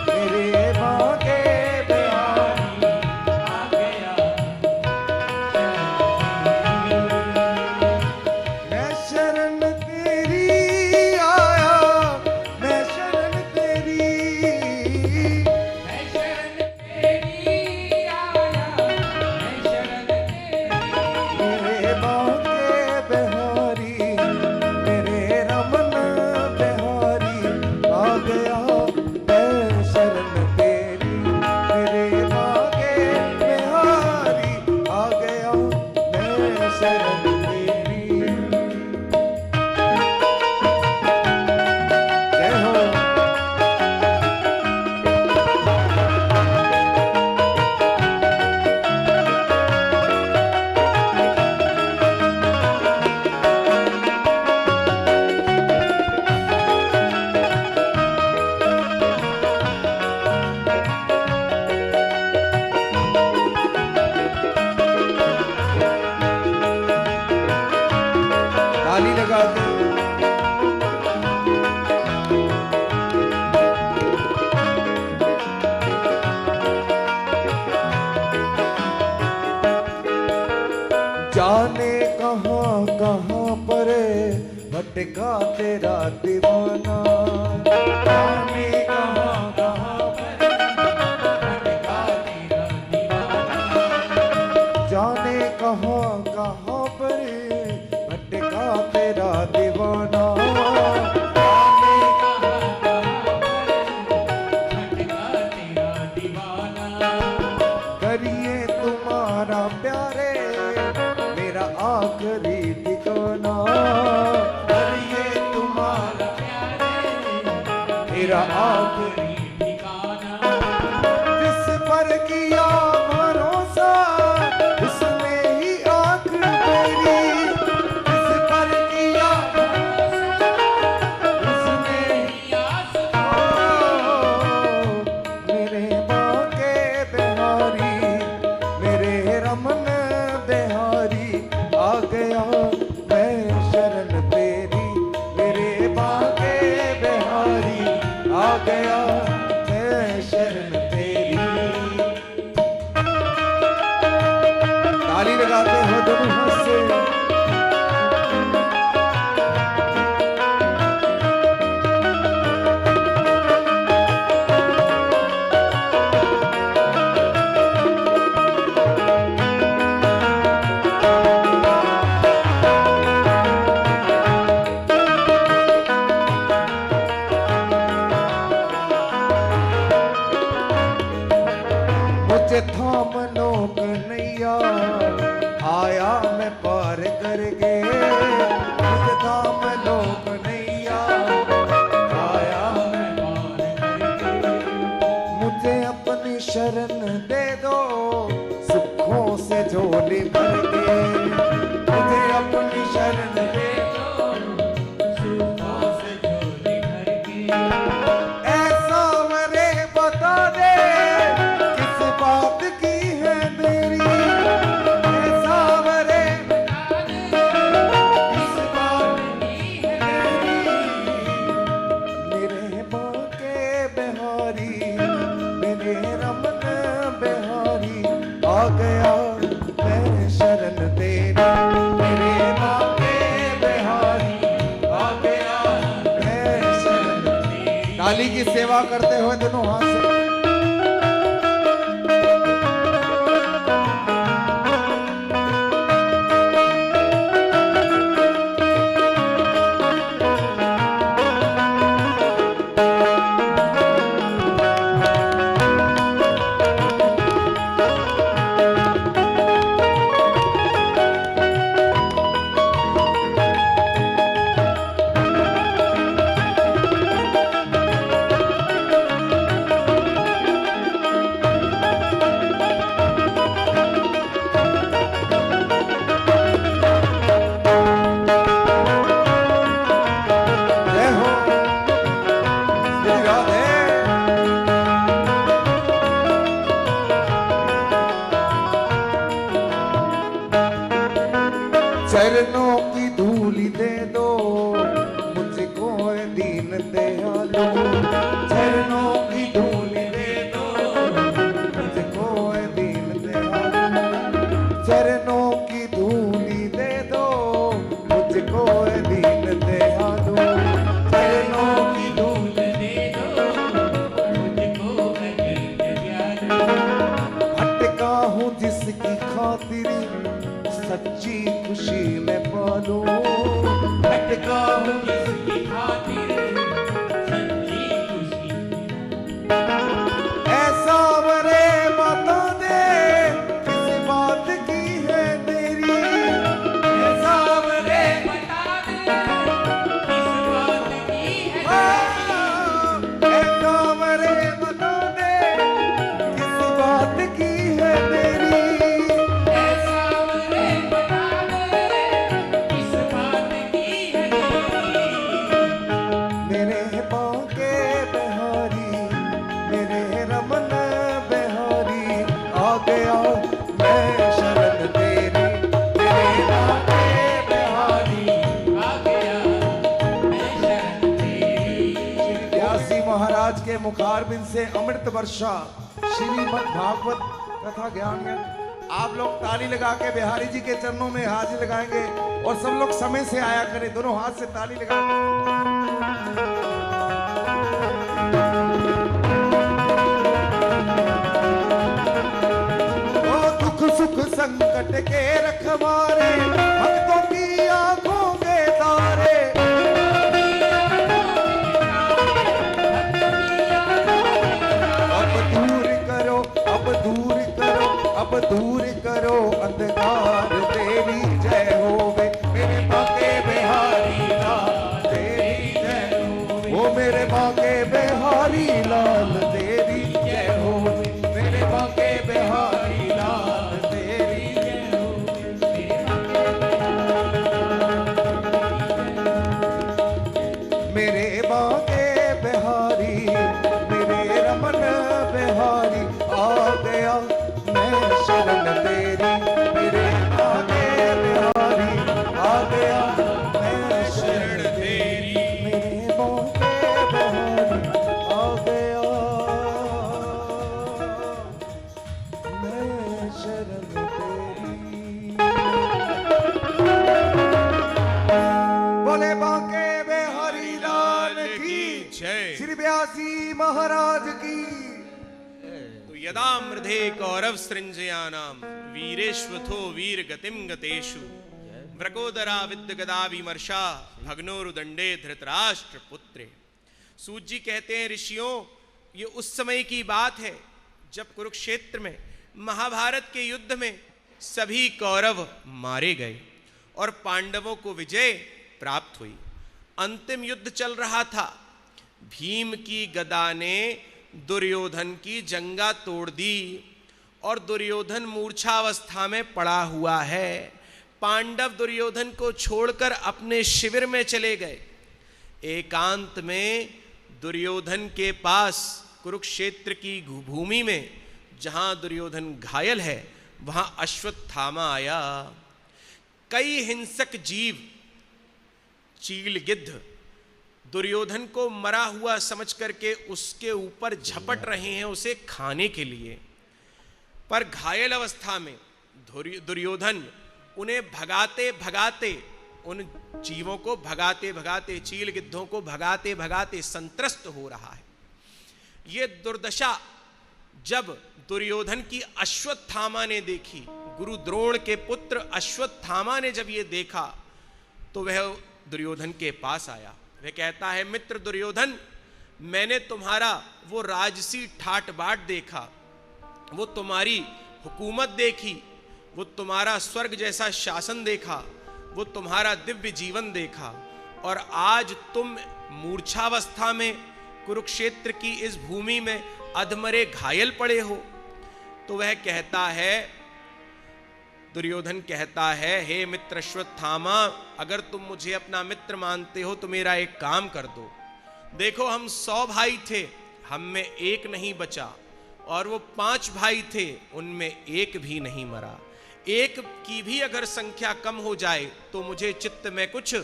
Speaker 2: मेरे बांके बिहारी, आ गया मैं शरण तेरी, आया मैं शरण तेरी, मैं शरण तेरी, आया मैं शरण तेरी। मेरे बांके बिहारी, मेरे रमन बिहारी, आ गया मैं शरण तेरी। मेरे बांके बिहारी, आ गया मैं शरण तेरी। जय हो। ताली लगा दे। जाने कहाँ कहाँ पर भटका तेरा दीवाना, जाने कहाँ कहाँ पर भटका तेरा दीवाना, जाने कहाँ कहाँ पर भटका तेरा दीवाना, जाने कहाँ कहाँ पर भटका तेरा दीवाना। करिए तुम्हारा प्यारे मेरा आखिरी ठिकाना, करिए तुम्हारा प्यारे मेरा आखिरी ठिकाना। जिस पर किया भरोसा उसने ही आँख मेरी, जिस पर किया भरोसा उसने ही आँख मेरी। मेरे बांके बिहारी, मेरे रमन बिहारी, आ गया मैं शरण तेरी। मेरे बांके बिहारी, मुझे थाम लो कन्हैया, आया मैं पार करके। मुझे थाम लो कन्हैया, आया मैं पार करके। मुझे अपनी शरण दे दो, सुखों से झोली भर के। मुझे अपनी शरण दे दो, सुखों से झोली भर के। ऐसा मरे बता दे, किस बात की है मेरी। ऐसा मरे बता दे, किस बात की है मेरी। मेरे बांके बिहारी, मेरे रमन बिहारी, आ गया मैं शरण तेरी। मेरे बांके बिहारी, आ गया मैं शरण तेरी। ताली की सेवा करते हुए दोनों हाथ से। जय हो श्री राधे। चरणों की धूली दे दो, मुझको है दीन दयालु। चरणों की धूली दे दो, मुझको है दीन दयालु। चरणों की धूली दे दो, मुझको है दीन दयालु। चरणों की धूली दे दो, मुझको है दीन दयालु। भटका हूँ जिसकी खातिर, सच्ची खुशी में पालूं। भटका हूँ जिसकी खातिर, सच्ची खुशी में। ऐसा मरे बता दे, किस बात की है मेरी। ऐसा मरे बता दे, किस बात की है मेरी। ऐसा मरे बता दे, किस बात की है मेरी। मेरे बांके बिहारी, मेरे रमन बिहारी, आ गया मैं शरण तेरी। मेरे बांके बिहारी, आ गया मैं शरण तेरी। श्री व्यासी महाराज के मुखारबिंद से अमृत वर्षा श्रीमद् भागवत कथा ज्ञान यज्ञ। आप लोग ताली लगा के बिहारी जी के चरणों में हाजिर लगाएंगे और सब लोग समय से आया करें। दोनों हाथ से ताली लगा दुख सुख संकट के रखवारे, भक्तों की आंखों के तारे। अब दूर करो, अब दूर करो, अब दूर करो अंधकार तेरी जय होवे। मेरे बांके बिहारी लाल तेरी जय होवे। वो मेरे बांके बिहारी लाल तेरी जय होवे। मेरे बांके बिहारी लाल तेरी जय होवे। मेरे बांके बिहारी, मेरे रमन बिहारी, आ गया मैं शरण तेरी। मेरे बांके बिहारी, आ गया मैं शरण तेरी। मेरे बांके बिहारी, आ गया मैं शरण तेरी। बोले बांके बिहारी लाल की
Speaker 1: जय।
Speaker 2: श्री व्यासी महाराज की।
Speaker 1: तो यदा मृधे कौरव सृंजयानाम, वीरेश्वथो वीर गतिम गतेषु, व्रकोदरा विद्य गदा विमर्शा, भग्नोरुदंडे धृतराष्ट्र पुत्रे। सूत जी कहते हैं ऋषियों, ये उस समय की बात है जब कुरुक्षेत्र में महाभारत के युद्ध में सभी कौरव मारे गए और पांडवों को विजय प्राप्त हुई, अंतिम युद्ध चल रहा था, भीम की गदा ने दुर्योधन की जंगा तोड़ दी और दुर्योधन मूर्छावस्था में पड़ा हुआ है। पांडव दुर्योधन को छोड़कर अपने शिविर में चले गए। एकांत में दुर्योधन के पास कुरुक्षेत्र की भूमि में जहां दुर्योधन घायल है वहां अश्वत्थामा आया। कई हिंसक जीव, चील गिद्ध दुर्योधन को मरा हुआ समझ करके उसके ऊपर झपट रहे हैं उसे खाने के लिए, पर घायल अवस्था में दुर्योधन उन्हें भगाते भगाते, उन जीवों को भगाते भगाते, चील गिद्धों को भगाते भगाते संत्रस्त हो रहा है। यह दुर्दशा जब दुर्योधन की अश्वत्थामा ने देखी, गुरु द्रोण के पुत्र अश्वत्थामा ने जब ये देखा तो वह दुर्योधन के पास आया। वह कहता है, मित्र दुर्योधन, मैंने तुम्हारा वो राजसी ठाट बाट देखा, वो तुम्हारी हुकूमत देखी, वो तुम्हारा स्वर्ग जैसा शासन देखा, वो तुम्हारा दिव्य जीवन देखा, और आज तुम मूर्छावस्था में कुरुक्षेत्र की इस भूमि में अधमरे घायल पड़े हो। तो वह कहता है, दुर्योधन कहता है, हे मित्र अश्वत्थामा, अगर तुम मुझे अपना मित्र मानते हो तो मेरा एक काम कर दो। देखो, हम 100 भाई थे, हम में एक नहीं बचा, और वो 5 भाई थे, उनमें एक भी नहीं मरा। एक की भी अगर संख्या कम हो जाए तो मुझे चित्त में कुछ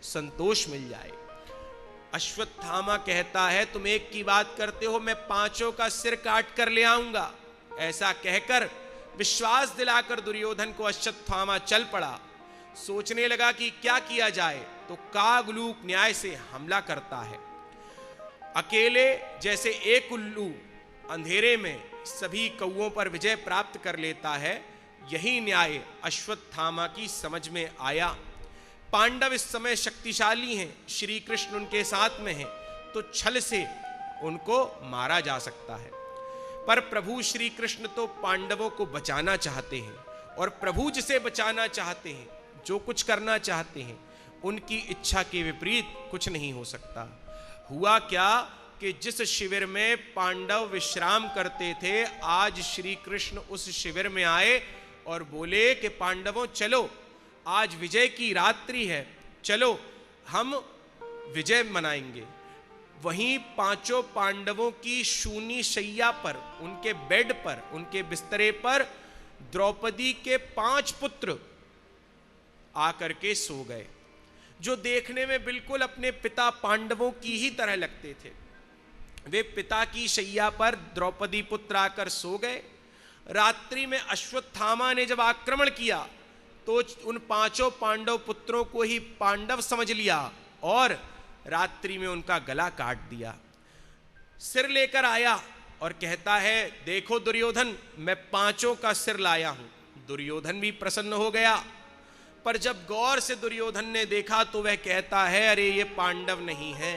Speaker 1: संतोष मिल जाए। अश्वत्थामा कहता है, तुम एक की बात करते हो, मैं 5 का सिर काट कर ले आऊंगा। ऐसा कहकर विश्वास दिलाकर दुर्योधन को अश्वत्थामा चल पड़ा। सोचने लगा कि क्या किया जाए, तो कागलूक न्याय से हमला करता है। अकेले जैसे एक उल्लू अंधेरे में सभी कौओं पर विजय प्राप्त कर लेता है, यही न्याय अश्वत्थामा की समझ में आया। पांडव इस समय शक्तिशाली हैं, श्री कृष्ण उनके साथ में हैं, तो छल से उनको मारा जा सकता है। पर प्रभु श्री कृष्ण तो पांडवों को बचाना चाहते हैं, और प्रभु जिसे बचाना चाहते हैं, जो कुछ करना चाहते हैं, उनकी इच्छा के विपरीत कुछ नहीं हो सकता। हुआ क्या कि जिस शिविर में पांडव विश्राम करते थे, आज श्री कृष्ण उस शिविर में आए और बोले कि पांडवों चलो, आज विजय की रात्रि है, चलो हम विजय मनाएंगे। वहीं 5 पांडवों की शूनी शैया पर, उनके बेड पर, उनके बिस्तरे पर द्रौपदी के 5 पुत्र आकर के सो गए, जो देखने में बिल्कुल अपने पिता पांडवों की ही तरह लगते थे। वे पिता की शैया पर द्रौपदी पुत्र आकर सो गए। रात्रि में अश्वत्थामा ने जब आक्रमण किया तो उन 5 पांडव पुत्रों को ही पांडव समझ लिया और रात्रि में उनका गला काट दिया। सिर लेकर आया और कहता है, देखो दुर्योधन, मैं 5 का सिर लाया हूं। दुर्योधन भी प्रसन्न हो गया, पर जब गौर से दुर्योधन ने देखा तो वह कहता है, अरे ये पांडव नहीं है,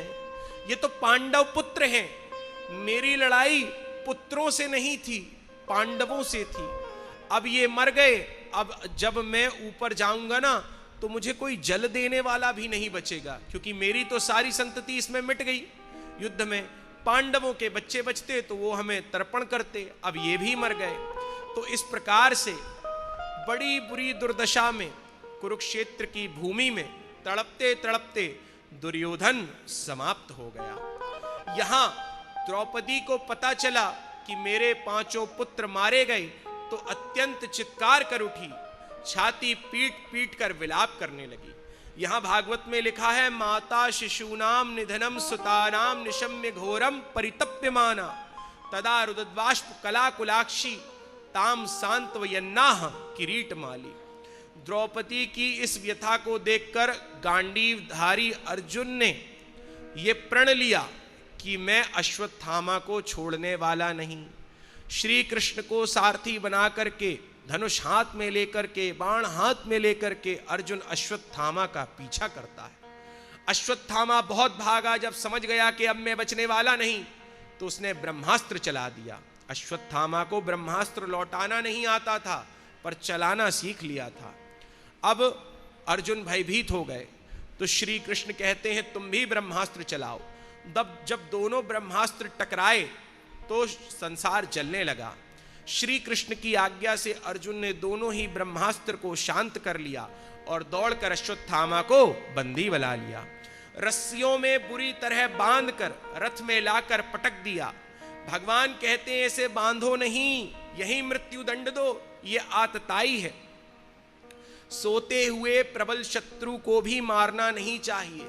Speaker 1: ये तो पांडव पुत्र हैं। मेरी लड़ाई पुत्रों से नहीं थी, पांडवों से थी। अब ये मर गए, अब जब मैं ऊपर जाऊंगा ना तो मुझे कोई जल देने वाला भी नहीं बचेगा, क्योंकि मेरी तो सारी संतति इसमें मिट गई। युद्ध में पांडवों के बच्चे बचते तो वो हमें तर्पण करते, अब ये भी मर गए। तो इस प्रकार से बड़ी बुरी दुर्दशा में कुरुक्षेत्र की भूमि में तड़पते तड़पते दुर्योधन समाप्त हो गया। यहां द्रौपदी को पता चला कि मेरे 5 पुत्र मारे गए तो अत्यंत चित्कार कर उठी, छाती पीट पीट कर विलाप करने लगी। यहां भागवत में लिखा है, माता शिशूनाम निधनम सुतानाम निशम्य घोरम परितप्यमाना तदा रुदद्वाष्प कलाकुलाक्षी ताम सांत्वयन्नाह किरीटमाली। द्रौपदी की इस व्यथा को देखकर गांडीवधारी अर्जुन ने यह प्रण लिया कि मैं अश्वत्थामा को छोड़ने वाला नहीं। श्री कृष्ण को सारथी बना करके, धनुष हाथ में लेकर के, बाण हाथ में लेकर के अर्जुन अश्वत्थामा का पीछा करता है। अश्वत्थामा बहुत भागा, जब समझ गया कि अब मैं बचने वाला नहीं तो उसने ब्रह्मास्त्र चला दिया। अश्वत्थामा को ब्रह्मास्त्र लौटाना नहीं आता था, पर चलाना सीख लिया था। अब अर्जुन भयभीत हो गए तो श्री कृष्ण कहते हैं तुम भी ब्रह्मास्त्र चलाओ। जब दोनों ब्रह्मास्त्र टकराए तो संसार जलने लगा। श्री कृष्ण की आज्ञा से अर्जुन ने दोनों ही ब्रह्मास्त्र को शांत कर लिया और दौड़कर अश्वत्थामा को बंदी बना लिया। रस्सियों में बुरी तरह बांधकर रथ में लाकर पटक दिया। भगवान कहते हैं ऐसे बांधो नहीं, यही मृत्यु दंड दो, ये आतताई है। सोते हुए प्रबल शत्रु को भी मारना नहीं चाहिए।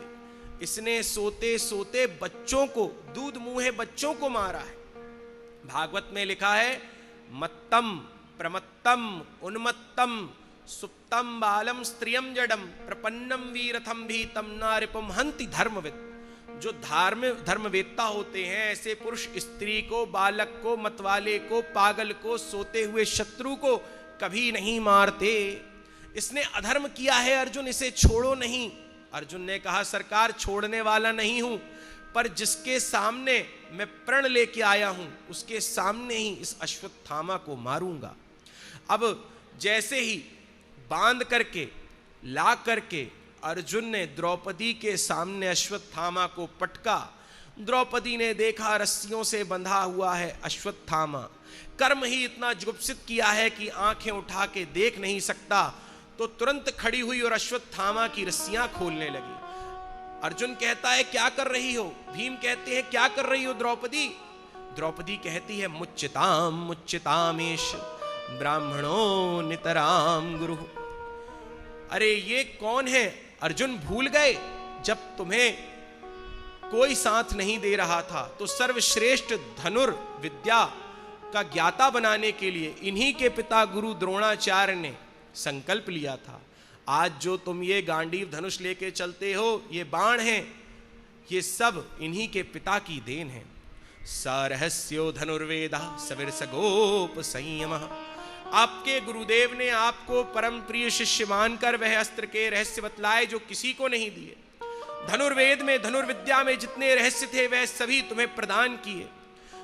Speaker 1: इसने सोते सोते बच्चों को, दूध मुंहे बच्चों को मारा है। भागवत में लिखा है मत्तम प्रमत्तम उन्मत्तम सुप्तम बालम स्त्रियम जडम प्रपन्नम वीरथम भी तम नारिपुम हंति धर्मविद। जो धर्मवेत्ता होते हैं ऐसे पुरुष स्त्री को, बालक को, मतवाले को, पागल को, सोते हुए शत्रु को कभी नहीं मारते। इसने अधर्म किया है अर्जुन, इसे छोड़ो नहीं। अर्जुन ने कहा सरकार छोड़ने वाला नहीं हूं, पर जिसके सामने मैं प्रण लेके आया हूं उसके सामने ही इस अश्वत्थामा को मारूंगा। अब जैसे ही बांध करके ला करके अर्जुन ने द्रौपदी के सामने अश्वत्थामा को पटका। द्रौपदी ने देखा रस्सियों से बंधा हुआ है अश्वत्थामा, कर्म ही इतना जुगुप्सित किया है कि आंखें उठा के देख नहीं सकता, तो तुरंत खड़ी हुई और अश्वत्थामा की रस्सियां खोलने लगी। अर्जुन कहता है क्या कर रही हो? भीम कहते हैं क्या कर रही हो द्रौपदी? द्रौपदी कहती है मुच्चिताम मुच्चितामेश ब्राह्मणो नितराम गुरु। अरे ये कौन है? अर्जुन भूल गए जब तुम्हें कोई साथ नहीं दे रहा था तो सर्वश्रेष्ठ धनुर्विद्या का ज्ञाता बनाने के लिए इन्हीं के पिता गुरु द्रोणाचार्य ने संकल्प लिया था। आज जो तुम ये गांडीव धनुष लेके चलते हो, ये बाण हैं, ये सब इन्हीं के पिता की देन है। सरहस्यो धनुर्वेदा सविरस गोप संयम। आपके गुरुदेव ने आपको परम प्रिय शिष्य मानकर वह अस्त्र के रहस्य बतलाए जो किसी को नहीं दिए। धनुर्वेद में, धनुर्विद्या में जितने रहस्य थे वह सभी तुम्हें प्रदान किए।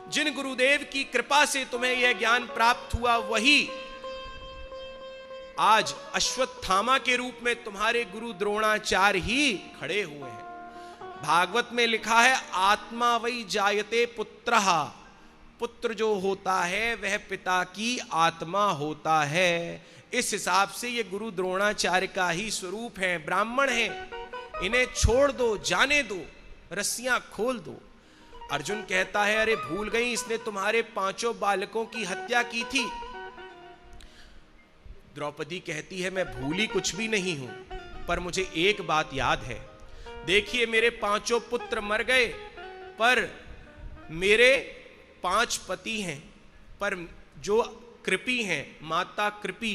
Speaker 1: जिन गुरुदेव की कृपा से तुम्हें यह ज्ञान प्राप्त हुआ वही आज अश्वत्थामा के रूप में तुम्हारे गुरु द्रोणाचार्य ही खड़े हुए हैं। भागवत में लिखा है आत्मा वै जायते पुत्रः। पुत्र जो होता है वह पिता की आत्मा होता है। इस हिसाब से ये गुरु द्रोणाचार्य का ही स्वरूप है, ब्राह्मण है। इन्हें छोड़ दो, जाने दो, रस्सियां खोल दो। अर्जुन कहता है अरे भूल गई, इसने तुम्हारे 5 बालकों की हत्या की थी। द्रौपदी कहती है मैं भूली कुछ भी नहीं हूं, पर मुझे एक बात याद है। देखिए मेरे 5 पुत्र मर गए, पर मेरे 5 पति हैं, पर जो कृपी हैं, माता कृपी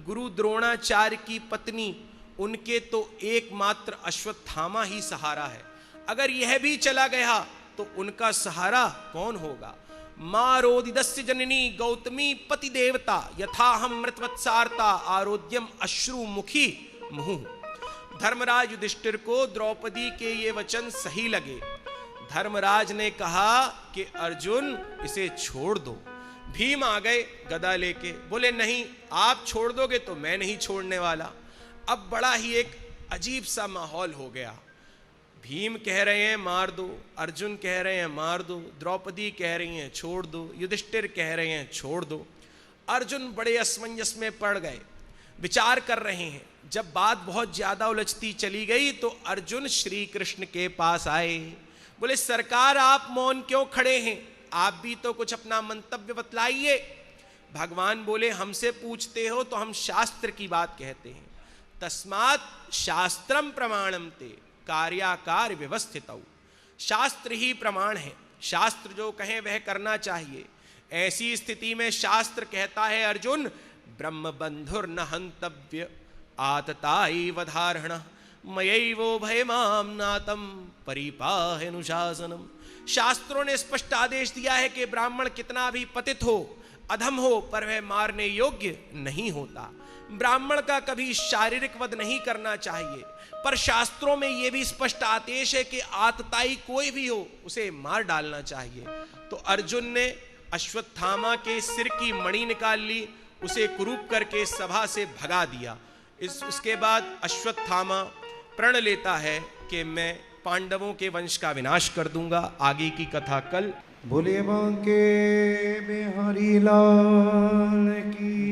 Speaker 1: गुरु द्रोणाचार्य की पत्नी, उनके तो एकमात्र अश्वत्थामा ही सहारा है। अगर यह भी चला गया तो उनका सहारा कौन होगा? मारोदिदस्य जननी गौतमी पति देवता यथा हम मृतवत्सारता आरोद्यम अश्रु मुखी मुहुः। धर्मराज युधिष्ठिर को द्रौपदी के ये वचन सही लगे। धर्मराज ने कहा कि अर्जुन इसे छोड़ दो। भीम आ गए गदा लेके, बोले नहीं आप छोड़ दोगे तो मैं नहीं छोड़ने वाला। अब बड़ा ही एक अजीब सा माहौल हो गया। भीम कह रहे हैं मार दो, अर्जुन कह रहे हैं मार दो, द्रौपदी कह रही हैं छोड़ दो, युधिष्ठिर कह रहे हैं छोड़ दो। अर्जुन बड़े असमंजस में पड़ गए, विचार कर रहे हैं। जब बात बहुत ज्यादा उलझती चली गई तो अर्जुन श्री कृष्ण के पास आए। बोले सरकार आप मौन क्यों खड़े हैं? आप भी तो कुछ अपना मंतव्य बतलाइए। भगवान बोले हमसे पूछते हो तो हम शास्त्र की बात कहते हैं। तस्मात् शास्त्रम प्रमाणम ते कार्याकार व्यवस्थित। शास्त्र ही प्रमाण है, शास्त्र जो कहे वह करना चाहिए। ऐसी स्थिति में शास्त्र कहता है अर्जुन ब्रह्म बंधुर न हंतव्य आतताई वधारण मयैवो भयमाम नातम परिपाहेनुशासनम। शास्त्रों ने स्पष्ट आदेश दिया है कि ब्राह्मण कितना भी पतित हो, अधम हो, पर वह मारने योग्य नहीं होता। ब्राह्मण का कभी शारीरिक वध नहीं करना चाहिए, पर शास्त्रों में यह भी स्पष्ट आदेश है कि आतताई कोई भी हो उसे मार डालना चाहिए। तो अर्जुन ने अश्वत्थामा के सिर की मणि निकाल ली, उसे कुरूप करके सभा से भगा दिया। उसके बाद अश्वत्थामा प्रण लेता है कि मैं पांडवों के वंश का विनाश कर दूंगा। आगे की कथा कल।
Speaker 2: बोले बांके बिहारी लाल की